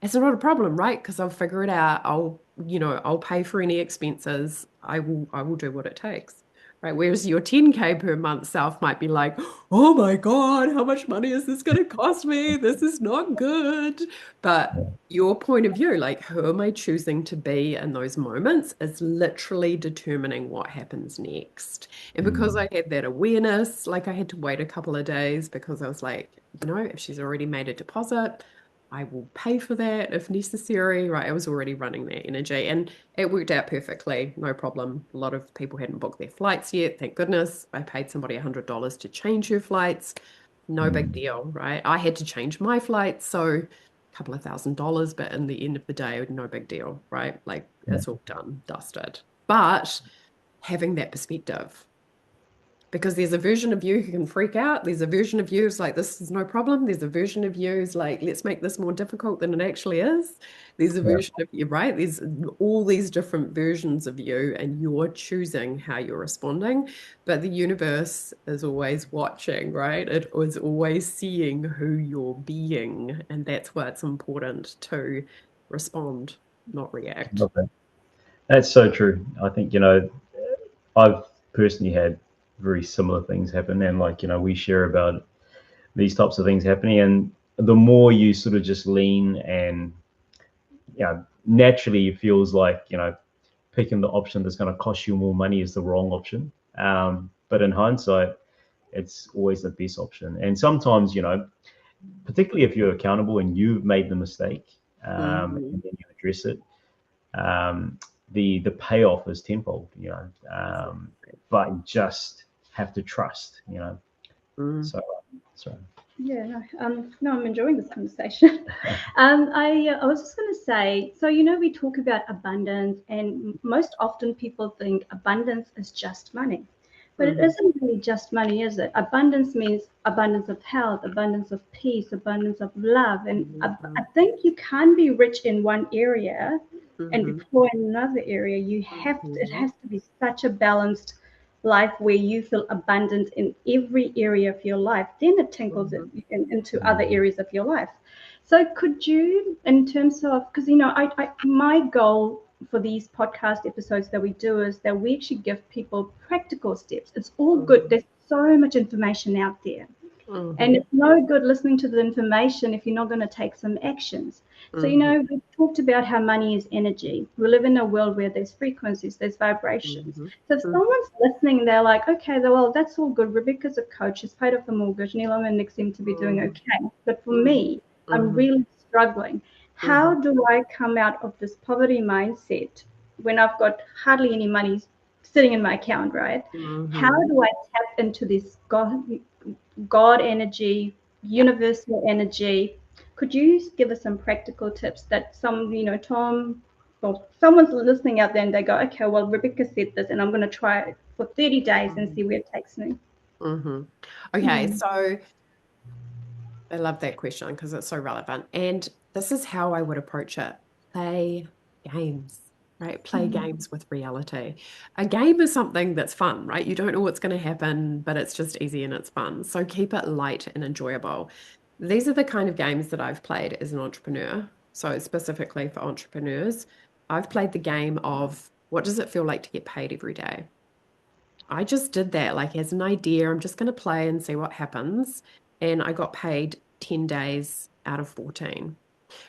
it's not a problem, right? Because I'll figure it out. I'll pay for any expenses. I will do what it takes. Right. Whereas your 10K per month self might be like, oh my God, how much money is this going to cost me? This is not good. But your point of view, like who am I choosing to be in those moments, is literally determining what happens next. And because Mm, I had that awareness, like I had to wait a couple of days because I was like, if she's already made a deposit, I will pay for that if necessary, right? I was already running that energy and it worked out perfectly, no problem. A lot of people hadn't booked their flights yet, thank goodness. I paid somebody $100 to change her flights. No big deal, right? I had to change my flight, so a couple of $1,000, but in the end of the day, no big deal, right? Like Yeah. it's all done, dusted. But having that perspective, because there's a version of you who can freak out. There's a version of you who's like, this is no problem. There's a version of you who's like, let's make this more difficult than it actually is. There's a Yeah. version of you, right? There's all these different versions of you, and you're choosing how you're responding. But the universe is always watching, right? It is always seeing who you're being. And that's why it's important to respond, not react. Love that. That's so true. I think, I've personally had very similar things happen, and like, we share about these types of things happening, and the more you sort of just lean, and naturally it feels like, picking the option that's going to cost you more money is the wrong option. But in hindsight, it's always the best option. And sometimes, particularly if you're accountable and you've made the mistake, and then you address it, the payoff is tenfold, but you just have to trust, So Yeah, no, I'm enjoying this conversation. I was just going to say, so we talk about abundance, and most often people think abundance is just money, but it isn't really just money, is it? Abundance means abundance of health, abundance of peace, abundance of love, and I think you can't be rich in one area and be poor in another area. It has to be such a balanced life where you feel abundant in every area of your life, then it tinkles into other areas of your life. So could you, in terms of, because my goal for these podcast episodes that we do is that we actually give people practical steps. It's all good. There's so much information out there. And it's no good listening to the information if you're not going to take some actions. So, we've talked about how money is energy. We live in a world where there's frequencies, there's vibrations. So if someone's listening, they're like, okay, well, that's all good. Rebecca's a coach. She's paid off the mortgage. Neelma and Nick seem to be doing okay. But for me, I'm really struggling. How do I come out of this poverty mindset when I've got hardly any money sitting in my account, right? How do I tap into this God energy, universal energy? Could you give us some practical tips that Tom, or someone's listening out there and they go, okay, well, Rebecca said this and I'm going to try it for 30 days and see where it takes me. Okay, so I love that question because it's so relevant. And this is how I would approach it. Play games. Right? Play games with reality. A game is something that's fun, right? You don't know what's going to happen, but it's just easy and it's fun. So keep it light and enjoyable. These are the kind of games that I've played as an entrepreneur. So specifically for entrepreneurs, I've played the game of what does it feel like to get paid every day? I just did that like as an idea. I'm just going to play and see what happens. And I got paid 10 days out of 14.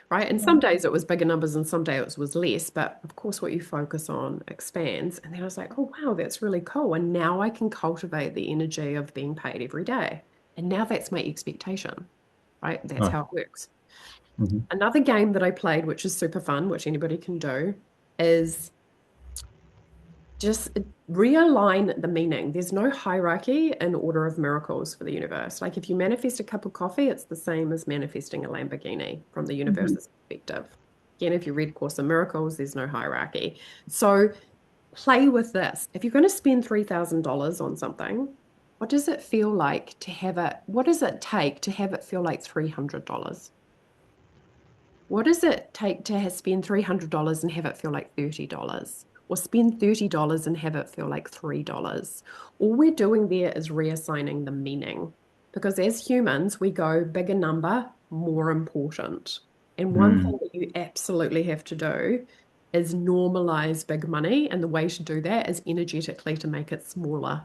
Right. And some days it was bigger numbers and some days it was less. But of course, what you focus on expands. And then I was like, oh, wow, that's really cool. And now I can cultivate the energy of being paid every day. And now that's my expectation. Right. That's how it works. Another game that I played, which is super fun, which anybody can do, is just realign the meaning. There's no hierarchy in order of miracles for the universe. Like if you manifest a cup of coffee, it's the same as manifesting a Lamborghini from the universe's perspective. Again, if you read Course in Miracles, there's no hierarchy. So play with this. If you're going to spend $3,000 on something, what does it feel like to have it? What does it take to have it feel like $300? What does it take to spend $300 and have it feel like $30? Or spend $30 and have it feel like $3. All we're doing there is reassigning the meaning. Because as humans, we go bigger number, more important. And one thing that you absolutely have to do is normalize big money. And the way to do that is energetically to make it smaller.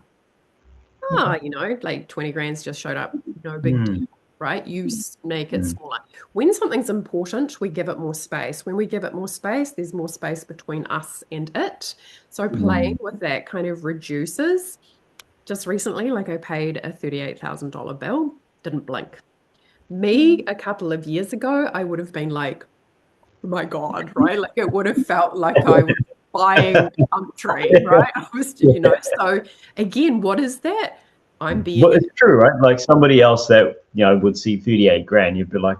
Like 20 grand's just showed up, no big deal. Right? You make it smaller. When something's important, we give it more space. When we give it more space, there's more space between us and it. So playing with that kind of reduces. Just recently, like I paid a $38,000 bill, didn't blink. Me, a couple of years ago, I would have been like, oh my God, right? Like it would have felt like I was buying a country, right? I was, so again, what is that? I'm Well, being it's true, right? Like somebody else that, would see 38 grand, you'd be like,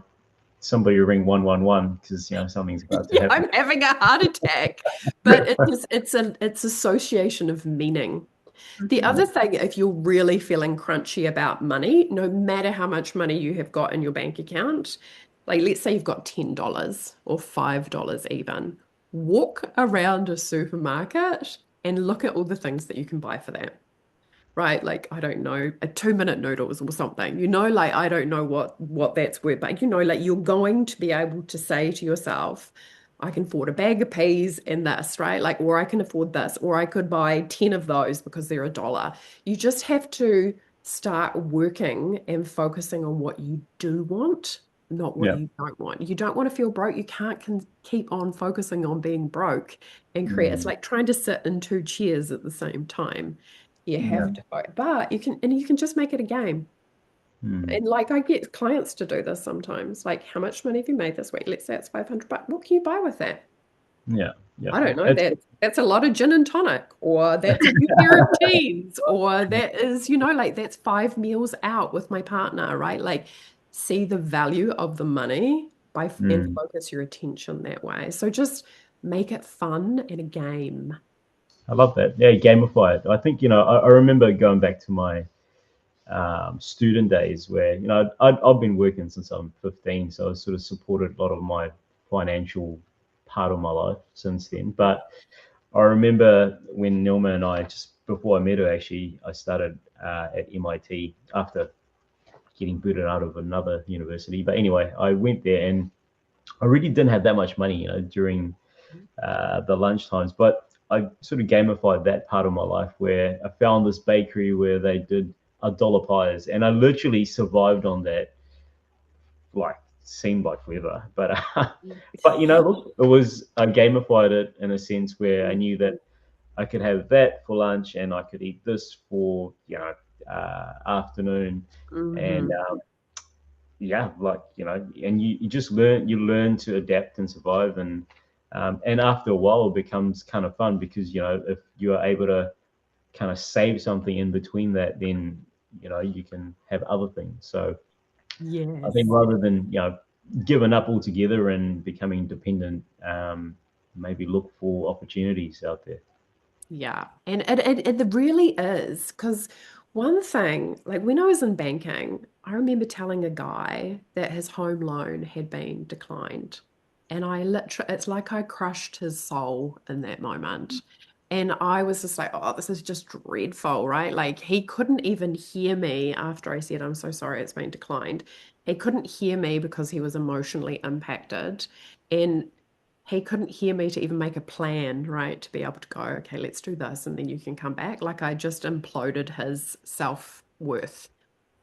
somebody ring 111 because, something's about to yeah, happen. I'm having a heart attack. But it's association of meaning. The other thing, if you're really feeling crunchy about money, no matter how much money you have got in your bank account, like let's say you've got $10 or $5 even, walk around a supermarket and look at all the things that you can buy for that. Right? Like, I don't know, a 2-minute noodles or something. Like I don't know what that's worth, but like you're going to be able to say to yourself, I can afford a bag of peas and this, right? Like, or I can afford this, or I could buy 10 of those because they're $1. You just have to start working and focusing on what you do want, not what Yeah. you don't want. You don't want to feel broke. You can't keep on focusing on being broke and create. It's like trying to sit in two chairs at the same time. You Yeah. have to vote, but you can just make it a game. And like I get clients to do this sometimes. Like, how much money have you made this week? Let's say it's 500 bucks. What can you buy with that? Yeah. Yeah. I don't know. That's a lot of gin and tonic, or that's a new pair of jeans, or that is, like that's 5 meals out with my partner, right? Like, see the value of the money and focus your attention that way. So just make it fun and a game. I love that. Yeah, gamify it. I think, I remember going back to my student days where, I've been working since I'm 15. So I sort of supported a lot of my financial part of my life since then. But I remember when Neelma and I, just before I met her, actually, I started at MIT after getting booted out of another university. But anyway, I went there and I really didn't have that much money, during the lunch times. But I sort of gamified that part of my life where I found this bakery where they did $1 pies, and I literally survived on that. Like, seemed like forever, but look, it was, I gamified it in a sense where I knew that I could have that for lunch and I could eat this for afternoon, and yeah, like, and you just learn to adapt and survive, and after a while it becomes kind of fun because if you are able to kind of save something in between that, then you can have other things. So I think Yes. rather than giving up altogether and becoming dependent, maybe look for opportunities out there. Yeah, and it really is because one thing, like when I was in banking, I remember telling a guy that his home loan had been declined, and it's like I crushed his soul in that moment. And I was just like, oh, this is just dreadful, right? Like he couldn't even hear me after I said, I'm so sorry, it's been declined. He couldn't hear me because he was emotionally impacted. And he couldn't hear me to even make a plan, right? To be able to go, okay, let's do this, and then you can come back. Like I just imploded his self-worth.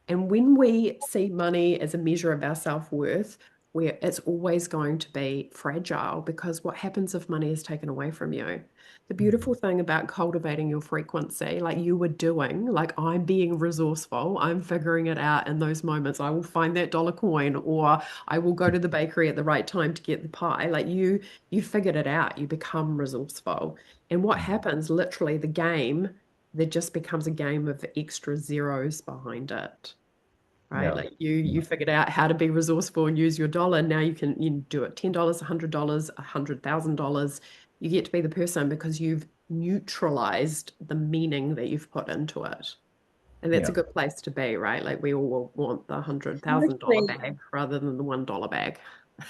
And when we see money as a measure of our self-worth, where it's always going to be fragile because what happens if money is taken away from you? The beautiful thing about cultivating your frequency, like you were doing, like I'm being resourceful, I'm figuring it out in those moments. I will find that dollar coin, or I will go to the bakery at the right time to get the pie. Like you figured it out, you become resourceful. And what happens, literally, the game, there just becomes a game of extra zeros behind it. Right? Yeah. Like you figured out how to be resourceful and use your dollar. Now you do it $10, $100, $100,000. You get to be the person because you've neutralized the meaning that you've put into it. And that's Yeah. a good place to be, right? Like we all want the $100,000 Honestly, bag rather than the $1 bag.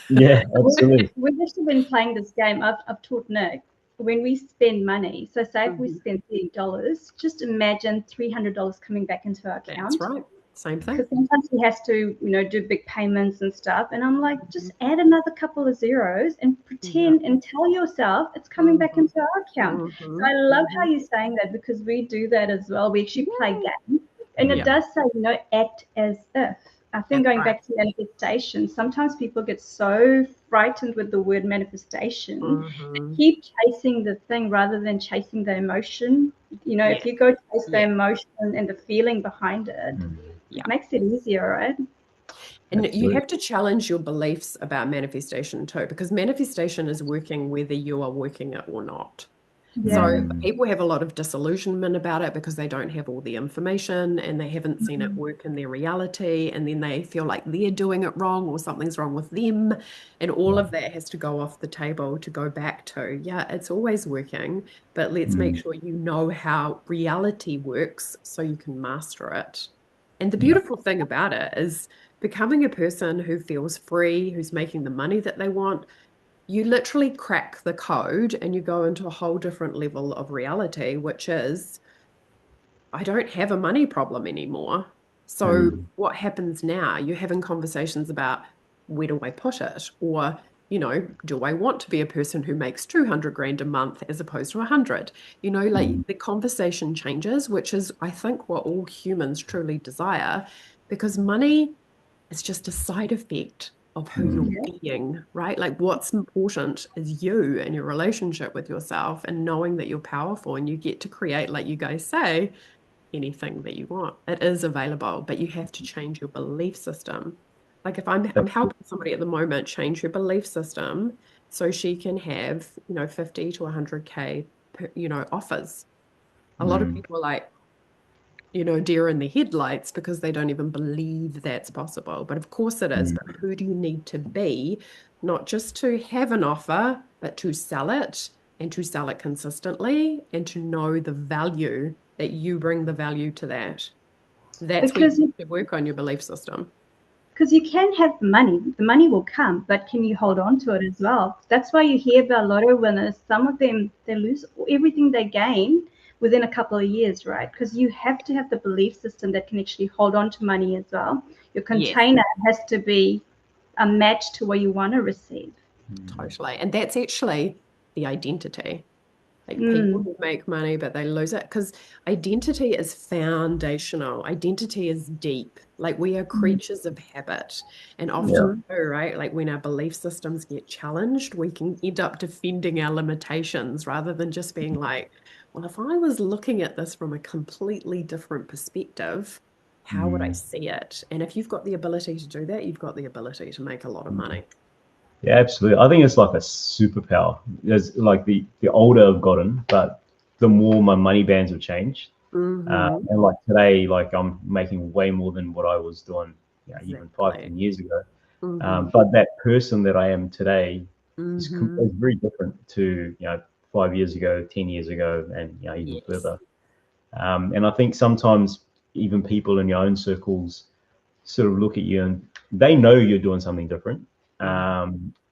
Yeah, absolutely. we've actually been playing this game. I've taught Nick when we spend money. So say if we spend $30, just imagine $300 coming back into our That's account. right. Same thing. Because sometimes he has to, do big payments and stuff. And I'm like, just add another couple of zeros and pretend and tell yourself it's coming back into our account. So I love how you're saying that because we do that as well. We actually play games. And it does say, act as if. I think That's going back to manifestation, sometimes people get so frightened with the word manifestation, they keep chasing the thing rather than chasing the emotion. If you go chase the emotion and the feeling behind it, Yeah. it makes it easier, right? And you Absolutely. have to challenge your beliefs about manifestation too, because manifestation is working whether you are working it or not. So Yeah. people have a lot of disillusionment about it because they don't have all the information and they haven't seen it work in their reality. And then they feel like they're doing it wrong or something's wrong with them. And all of that has to go off the table to go back to, yeah, it's always working, but let's make sure you know how reality works so you can master it. And the beautiful thing about it is becoming a person who feels free, who's making the money that they want. You literally crack the code and you go into a whole different level of reality, which is, I don't have a money problem anymore. So what happens now? You're having conversations about, where do I put it? Or, do I want to be a person who makes 200 grand a month as opposed to 100? Like the conversation changes, which is, I think, what all humans truly desire, because money is just a side effect of who you're being, right? Like what's important is you and your relationship with yourself and knowing that you're powerful and you get to create, like you guys say, anything that you want. It is available, but you have to change your belief system. Like if I'm helping somebody at the moment change her belief system so she can have, 50 to 100K, offers. A lot of people are like, deer in the headlights because they don't even believe that's possible. But of course it is. But who do you need to be, not just to have an offer, but to sell it and to sell it consistently and to know the value that you bring the value to that. That's where Because you have to work on your belief system. because you can have the money will come, but can you hold on to it as well? That's why you hear about lotto winners. Some of them, they lose everything they gain within a couple of years, right? Because you have to have the belief system that can actually hold on to money as well. Your Yes, container has to be a match to what you want to receive. totally. And that's actually the identity. Like people who make money, but they lose it because identity is foundational. Identity is deep. Like we are creatures of habit. And often, right, like when our belief systems get challenged, we can end up defending our limitations rather than just being like, well, if I was looking at this from a completely different perspective, how would I see it? And if you've got the ability to do that, you've got the ability to make a lot of money. Yeah, absolutely. I think it's like a superpower. There's like the older I've gotten, but the more my money bands have changed. And like today, like I'm making way more than what I was doing, even 5-10 years ago. But that person that I am today is very different to 5 years ago, 10 years ago, and even further. And I think sometimes even people in your own circles sort of look at you and they know you're doing something different.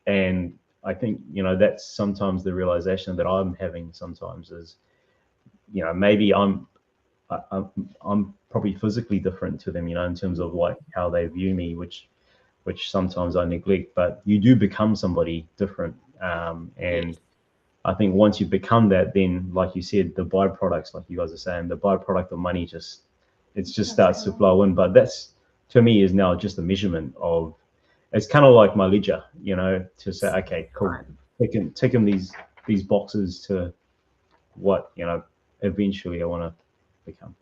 And I think, that's sometimes the realization that I'm having sometimes is, maybe I'm probably physically different to them, in terms of like how they view me, which sometimes I neglect, but you do become somebody different. And I think once you become that, then like you said, the byproducts, like you guys are saying, the byproduct of money just starts to flow in. But that's, to me, is now just a measurement of, it's kind of like my ledger, to say, okay, cool, ticking these boxes to what, eventually I want to become.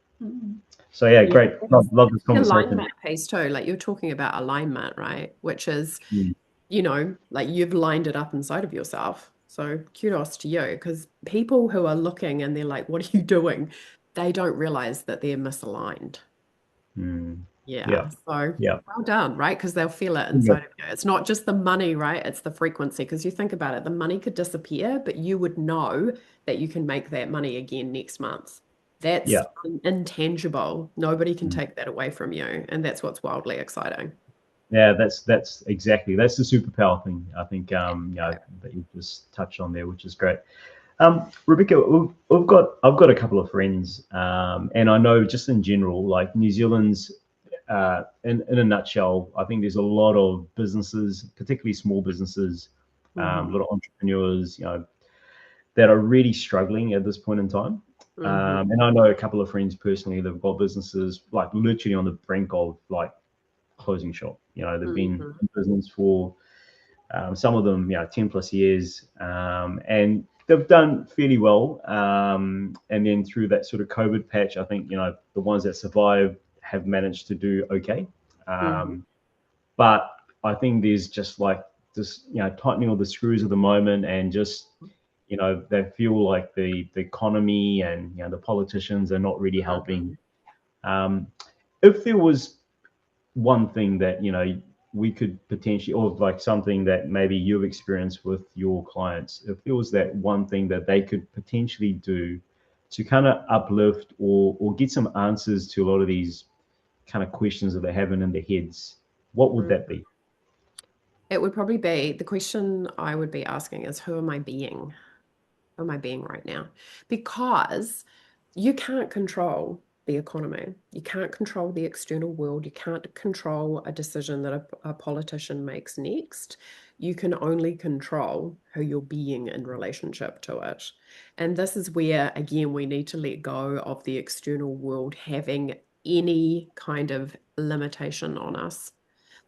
So yeah, great. Love this conversation. Alignment piece too, like you're talking about alignment, right? Which is, like you've lined it up inside of yourself. So kudos to you, because people who are looking and they're like, what are you doing? They don't realize that they're misaligned. Yeah. So well done, right? Because they'll feel it inside of you. It's not just the money, right? It's the frequency. Because you think about it, the money could disappear, but you would know that you can make that money again next month. That's intangible. Nobody can take that away from you. And that's what's wildly exciting. Yeah, that's exactly, that's the superpower thing, I think, that you just touched on there, which is great. Rebecca, I've got a couple of friends, and I know just in general, like New Zealand's, in a nutshell, I think there's a lot of businesses, particularly small businesses, a lot of entrepreneurs, that are really struggling at this point in time. And I know a couple of friends personally that've got businesses like literally on the brink of like closing shop. They've been in business for some of them, 10 plus years, and they've done fairly well. And then through that sort of COVID patch, I think, the ones that survive have managed to do okay. But I think there's just like this, tightening of the screws at the moment, and just, you know, they feel like the economy and, you know, the politicians are not really helping. If there was one thing that, you know, we could potentially, or like something that maybe you've experienced with your clients, if there was that one thing that they could potentially do to kind of uplift or get some answers to a lot of these kind of questions that they're having in their heads, what would that be? It would probably be, the question I would be asking is, who am I being? Who am I being right now? Because you can't control the economy. You can't control the external world. You can't control a decision that a politician makes next. You can only control who you're being in relationship to it. And this is where, again, we need to let go of the external world having any kind of limitation on us.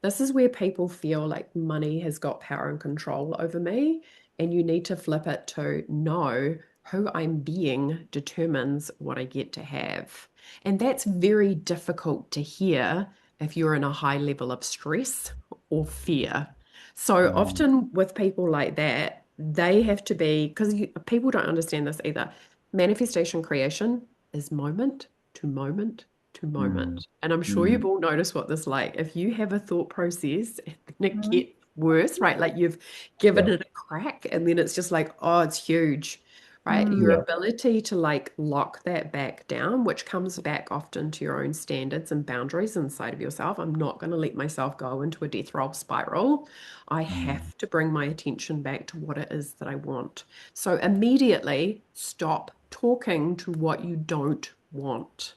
This is where people feel like money has got power and control over me, and you need to flip it to no, who I'm being determines what I get to have. And that's very difficult to hear if you're in a high level of stress or fear. So often with people like that, they have to be, because people don't understand this either. Manifestation creation is moment to moment to moment. And I'm sure you've all noticed what this like. If you have a thought process and then it gets worse, right? Like you've given it a crack and then it's just like, oh, it's huge, right? Your ability to like lock that back down, which comes back often to your own standards and boundaries inside of yourself. I'm not going to let myself go into a death roll spiral. I have to bring my attention back to what it is that I want. So immediately stop talking to what you don't want.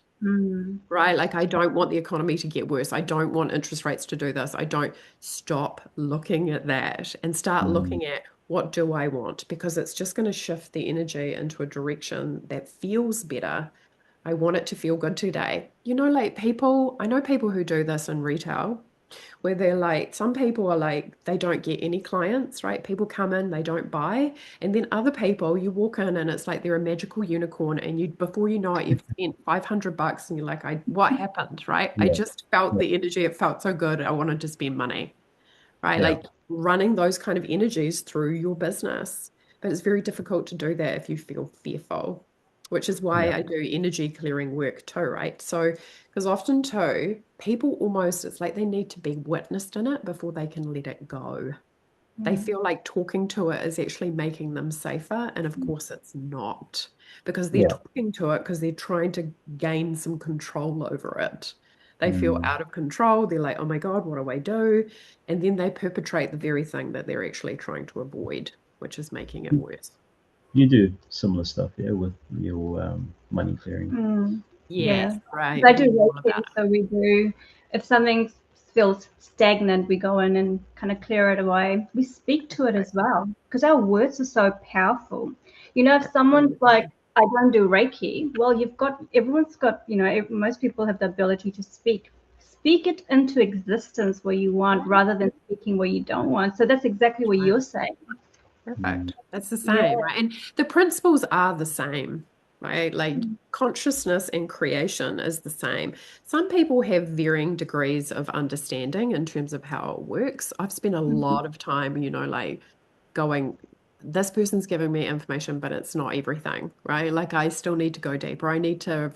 Right? Like, I don't want the economy to get worse. I don't want interest rates to do this. I don't. Stop looking at that and start looking at what do I want? Because it's just going to shift the energy into a direction that feels better. I want it to feel good today. You know, like people, I know people who do this in retail where they're like, some people are like, they don't get any clients, right? People come in, they don't buy. And then other people, you walk in and it's like they're a magical unicorn. And you, before you know it, you've spent $500 and you're like, what happened, right? I just felt the energy. It felt so good. I wanted to spend money, right? Like running those kind of energies through your business. But it's very difficult to do that if you feel fearful, which is why I do energy clearing work too, right? So, because often too, people almost, it's like they need to be witnessed in it before they can let it go. They feel like talking to it is actually making them safer. And of course, it's not, because they're talking to it because they're trying to gain some control over it. They feel out of control. They're like, oh my God, what do I do? And then they perpetrate the very thing that they're actually trying to avoid, which is making it worse. You do similar stuff, yeah, with your money clearing. Yes, right. I do Reiki, so we do. If something feels stagnant, we go in and kind of clear it away. We speak to it as well because our words are so powerful. You know, if someone's like, I don't do Reiki, well, everyone's got, you know, most people have the ability to speak. Speak it into existence where you want rather than speaking where you don't want. So that's exactly what you're saying. Perfect. That's the same, right? And the principles are the same, right? Like consciousness and creation is the same. Some people have varying degrees of understanding in terms of how it works. I've spent a lot of time, you know, like going, this person's giving me information, but it's not everything, right? Like I still need to go deeper. I need to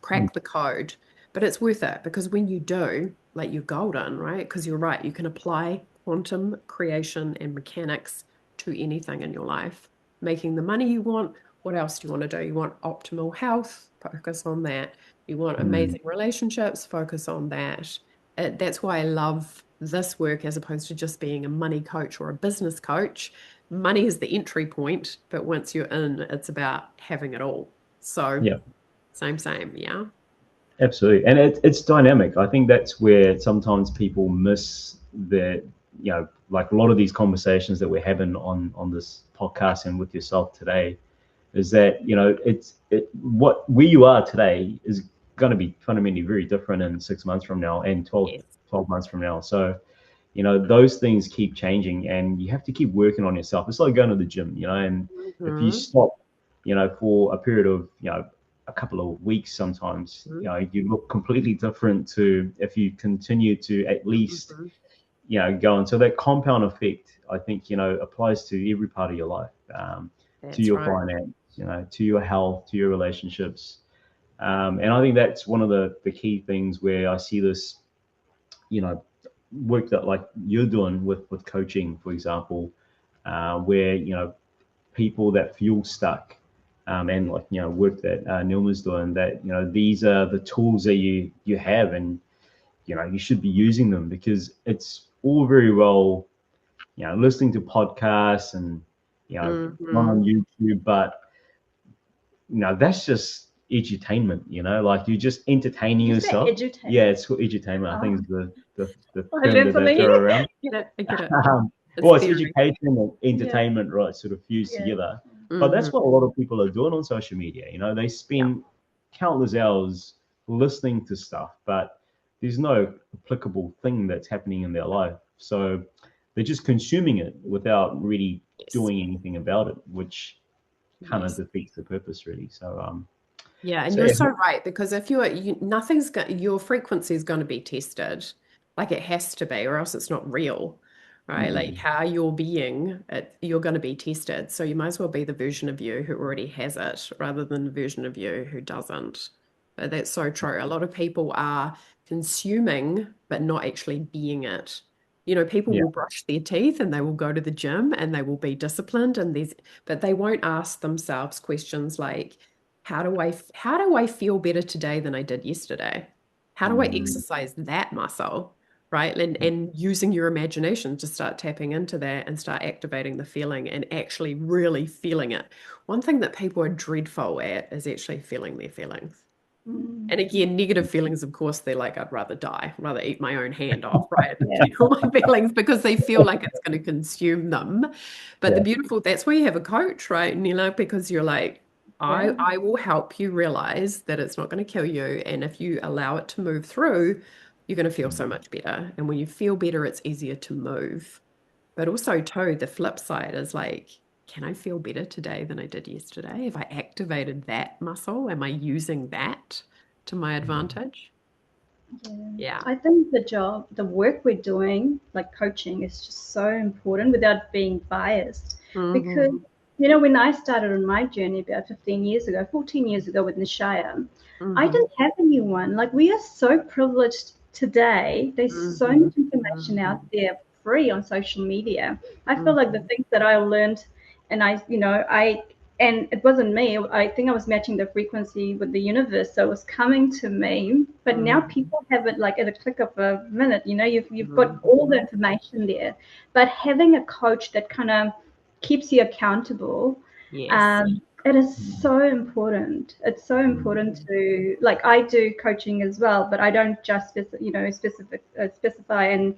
crack the code, but it's worth it because when you do, like you're golden, right? Because you're right, you can apply quantum creation and mechanics to anything in your life. Making the money you want. What else do you want to do? You want optimal health? Focus on that. You want amazing relationships? Focus on that. That's why I love this work as opposed to just being a money coach or a business coach. Money is the entry point, but once you're in, it's about having it all. So same, yeah. Absolutely. And it's dynamic. I think that's where sometimes people miss the, you know, like a lot of these conversations that we're having on this podcast and with yourself today is that, you know, where you are today is going to be fundamentally very different in 6 months from now and 12 months from now. So, you know, those things keep changing and you have to keep working on yourself. It's like going to the gym, you know, and if you stop, you know, for a period of, you know, a couple of weeks, sometimes, you know, you look completely different to if you continue to at least, you know, go on. So that compound effect, I think, you know, applies to every part of your life. to your right. finance, to your health, to your relationships. And I think that's one of the key things where I see this, work that like you're doing with coaching, for example, where, people that feel stuck, and like, work that Neelma's doing, that, these are the tools that you have, and, you should be using them, because it's all very well, listening to podcasts and, going on YouTube, but, that's just edutainment, like you're just entertaining Did you say yourself. edutainment? Yeah, it's called edutainment. I think is the I term that they definitely throw around. I get it. Well, it's theory. education and entertainment, right? Sort of fused Yeah. together. But that's what a lot of people are doing on social media. They spend countless hours listening to stuff, but there's no applicable thing that's happening in their life. So they're just consuming it without really doing anything about it, which kind of defeats the purpose, really. So yeah, and so you're yeah. so right, because if your frequency is going to be tested, like it has to be, or else it's not real, right? Like how you're being, you're going to be tested. So you might as well be the version of you who already has it, rather than the version of you who doesn't. But that's so true. A lot of people are consuming, but not actually being it. People Yeah. will brush their teeth and they will go to the gym and they will be disciplined, but they won't ask themselves questions like, how do I feel better today than I did yesterday? How do I exercise that muscle? Right. And using your imagination to start tapping into that and start activating the feeling and actually really feeling it. One thing that people are dreadful at is actually feeling their feelings. And again, negative feelings, of course, they're like, I'd rather die, rather eat my own hand off, right? All my feelings, because they feel like it's going to consume them. But that's where you have a coach, right, Neela? Because you're like, I will help you realize that it's not going to kill you. And if you allow it to move through, you're going to feel so much better. And when you feel better, it's easier to move. But also, too, the flip side is like, can I feel better today than I did yesterday? Have I activated that muscle? Am I using that to my advantage? Yeah. I think the work we're doing, like coaching, is just so important without being biased. Because, when I started on my journey about 14 years ago with Nishaya, I didn't have anyone. Like, we are so privileged today. There's so much information out there free on social media. I feel like the things that I learned, and and it wasn't me. I think I was matching the frequency with the universe, so it was coming to me. But now people have it like at a click of a minute. You've got all the information there. But having a coach that kind of keeps you accountable, Yes. it is so important. It's so important to, like, I do coaching as well, but I don't just specify and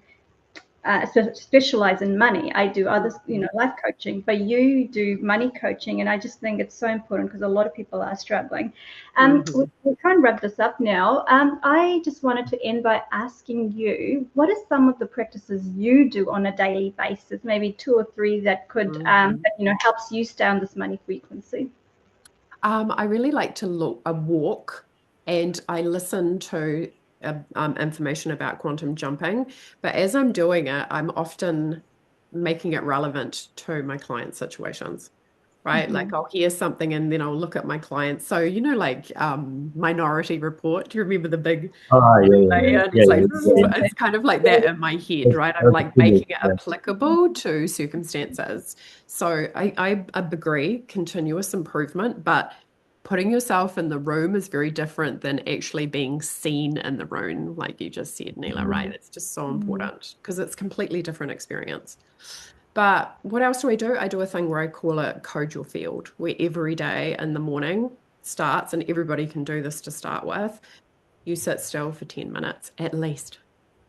specialize in money. I do other, life coaching, but you do money coaching, and I just think it's so important because a lot of people are struggling. We'll try and wrap this up now. I just wanted to end by asking you, what are some of the practices you do on a daily basis? Maybe 2 or 3 that could, that helps you stay on this money frequency. I really like to walk, and I listen to information about quantum jumping. But as I'm doing it, I'm often making it relevant to my client situations, right? Like I'll hear something and then I'll look at my clients. So, like Minority Report. Do you remember the big? It's kind of like that in my head, right? I'm like making it applicable to circumstances. So I agree, continuous improvement, but putting yourself in the room is very different than actually being seen in the room, like you just said, Neela, right? It's just so important because it's a completely different experience. But what else do? I do a thing where I call it Code Your Field, where every day in the morning starts, and everybody can do this to start with. You sit still for 10 minutes at least.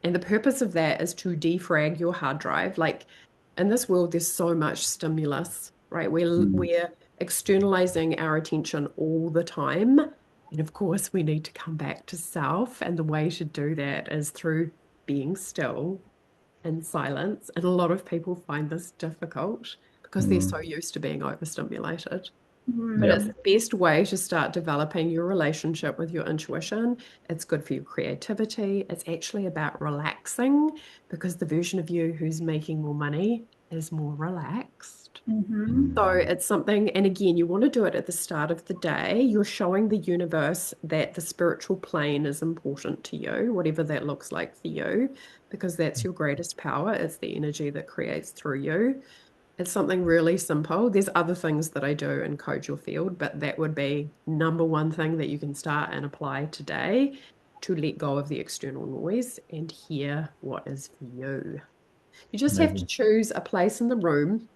And the purpose of that is to defrag your hard drive. Like in this world, there's so much stimulus, right? We're externalizing our attention all the time. And of course, we need to come back to self. And the way to do that is through being still in silence. And a lot of people find this difficult because they're so used to being overstimulated. But it's the best way to start developing your relationship with your intuition. It's good for your creativity. It's actually about relaxing because the version of you who's making more money is more relaxed. first. Mm-hmm. So it's something, and again, you want to do it at the start of the day. You're showing the universe that the spiritual plane is important to you, whatever that looks like for you, because that's your greatest power. It's the energy that creates through you. It's something really simple. There's other things that I do in Code Your Field, but that would be number one thing that you can start and apply today to let go of the external noise and hear what is for you. You just have to Amazing. choose a place in the room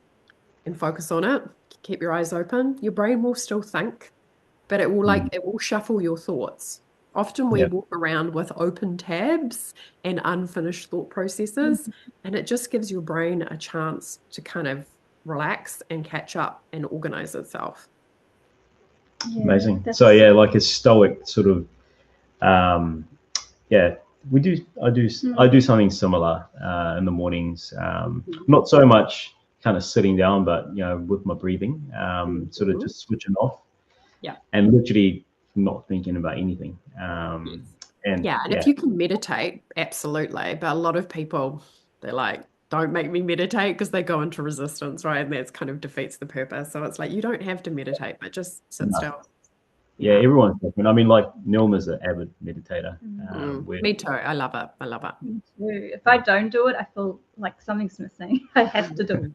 and focus on it. Keep your eyes open. Your brain will still think, but it will shuffle your thoughts. Often we Yeah. walk around with open tabs and unfinished thought processes, and it just gives your brain a chance to kind of relax and catch up and organize itself. Yeah, Amazing. that's So yeah, like a stoic sort of, yeah, I do something similar in the mornings. Not so much kind of sitting down, but with my breathing, sort of just switching off. Yeah. And literally not thinking about anything. Yes. And Yeah, and if you can meditate, absolutely. But a lot of people, they're like, don't make me meditate, because they go into resistance, right? And that's kind of defeats the purpose. So it's like, you don't have to meditate, but just sit still. yeah, everyone's different. I mean, like Neelma's an avid meditator. Me too. I love it. I love it. Me too. If I don't do it, I feel like something's missing. I have to do it.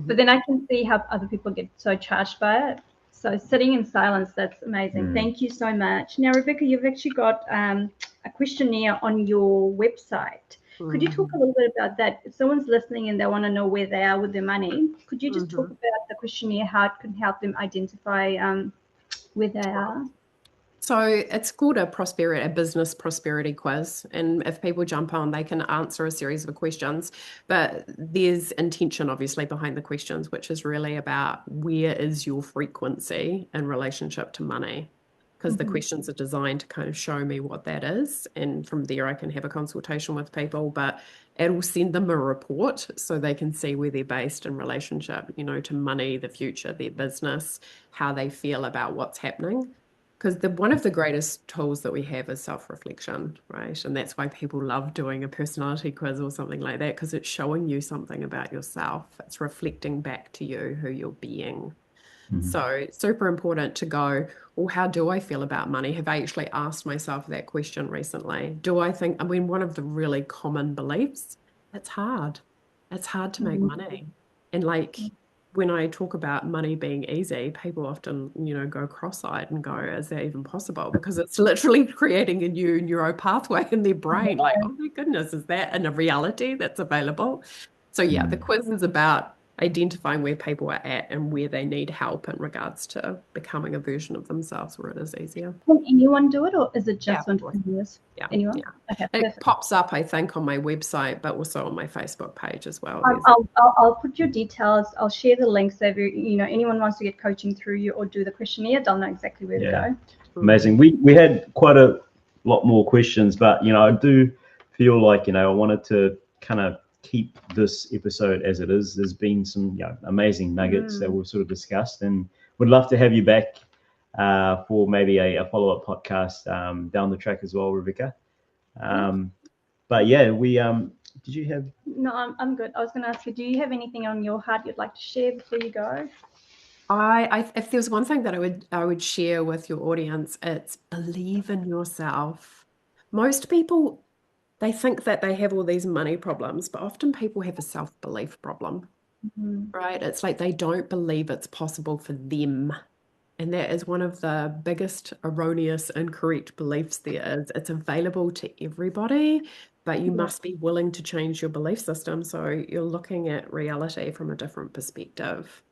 But then I can see how other people get so charged by it. So sitting in silence, that's amazing. Thank you so much. Now, Rebecca, you've actually got a questionnaire on your website. Could you talk a little bit about that? If someone's listening and they want to know where they are with their money, could you just talk about the questionnaire, how it can help them identify where they are? So it's called a business prosperity quiz. And if people jump on, they can answer a series of questions. But there's intention, obviously, behind the questions, which is really about where is your frequency in relationship to money? Because the questions are designed to kind of show me what that is. And from there, I can have a consultation with people, but it will send them a report so they can see where they're based in relationship, to money, the future, their business, how they feel about what's happening. Because one of the greatest tools that we have is self-reflection, right? And that's why people love doing a personality quiz or something like that, because it's showing you something about yourself. It's reflecting back to you who you're being. So it's super important to go, well, how do I feel about money? Have I actually asked myself that question recently? One of the really common beliefs, it's hard. It's hard to make money. And when I talk about money being easy, people often, go cross-eyed and go, is that even possible? Because it's literally creating a new neuro pathway in their brain. Like, oh my goodness, is that in a reality that's available? So yeah, the quiz is about identifying where people are at and where they need help in regards to becoming a version of themselves where it is easier. Can anyone do it, or is it just entrepreneurs? Yeah. Anyone? Yeah. Okay, it perfect. pops up, I think, on my website, but also on my Facebook page as well. I'll put your details. I'll share the links so if anyone wants to get coaching through you or do the questionnaire, they'll know exactly where to go. Amazing. We had quite a lot more questions, but I do feel like I wanted to kind of keep this episode as it is. There's been some amazing nuggets that we've sort of discussed, and would love to have you back for maybe a follow-up podcast down the track as well, Rebecca. But yeah, we did you have? No, I'm good. I was going to ask you, do you have anything on your heart you'd like to share before you go? If there's one thing that I would share with your audience, it's believe in yourself. Most people, they think that they have all these money problems, but often people have a self-belief problem, right? It's like they don't believe it's possible for them. And that is one of the biggest erroneous, incorrect beliefs there is. It's available to everybody, but you must be willing to change your belief system. So you're looking at reality from a different perspective.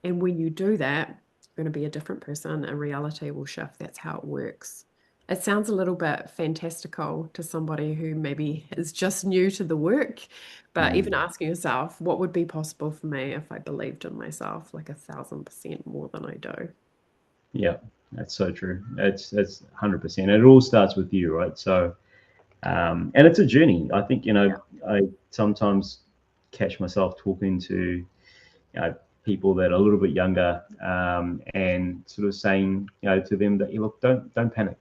And when you do that, you're going to be a different person and reality will shift. That's how it works. It sounds a little bit fantastical to somebody who maybe is just new to the work, but even asking yourself, what would be possible for me if I believed in myself like 1,000% more than I do? Yeah, that's so true. It's 100%. It all starts with you, right? So, and it's a journey. I think, I sometimes catch myself talking to, people that are a little bit younger, and sort of saying, to them that, look, don't panic.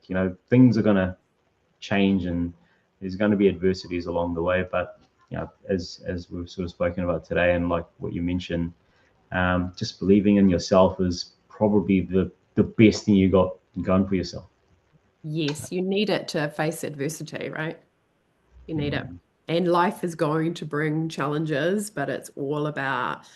Things are going to change, and there's going to be adversities along the way. But as we've sort of spoken about today, and like what you mentioned, just believing in yourself is probably the best thing you got going for yourself. Yes, you need it to face adversity, right? You need it. And life is going to bring challenges, but it's all about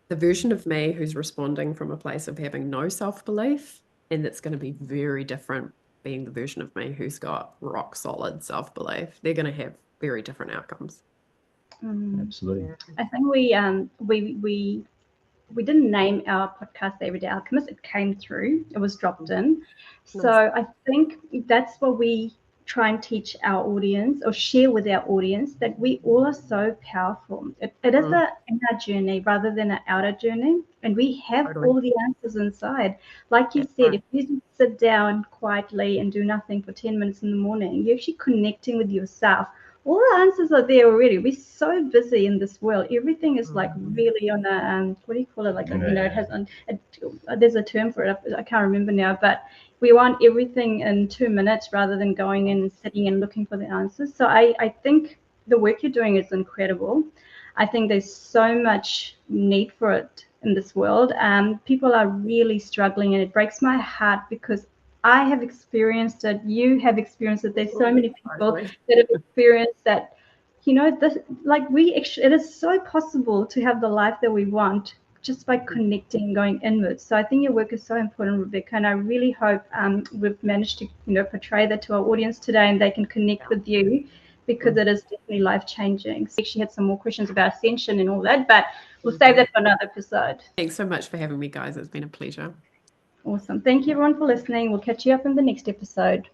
the version of me who's responding from a place of having no self-belief. And it's going to be very different being the version of me who's got rock solid self-belief. They're going to have very different outcomes. Absolutely. I think we didn't name our podcast the Everyday Alchemist. It came through. It was dropped in. Nice. So I think that's what we try and teach our audience or share with our audience, that we all are so powerful. It is an inner journey rather than an outer journey. And we have Totally. all the answers inside. Like you That's said, right. if you just sit down quietly and do nothing for 10 minutes in the morning, you're actually connecting with yourself. All the answers are there already. We're so busy in this world. Everything is like really on a what do you call it? Like it has there's a term for it. I can't remember now. But we want everything in 2 minutes rather than going in and sitting and looking for the answers. So I think the work you're doing is incredible. I think there's so much need for it in this world. People are really struggling, and it breaks my heart because I have experienced it. You have experienced it. There's so many people that have experienced that. It is so possible to have the life that we want just by connecting and going inwards. So I think your work is so important, Rebecca, and I really hope we've managed to portray that to our audience today, and they can connect with you, because it is definitely life-changing. So we actually had some more questions about ascension and all that, but we'll save that for another episode. Thanks so much for having me, guys. It's been a pleasure. Awesome. Thank you, everyone, for listening. We'll catch you up in the next episode.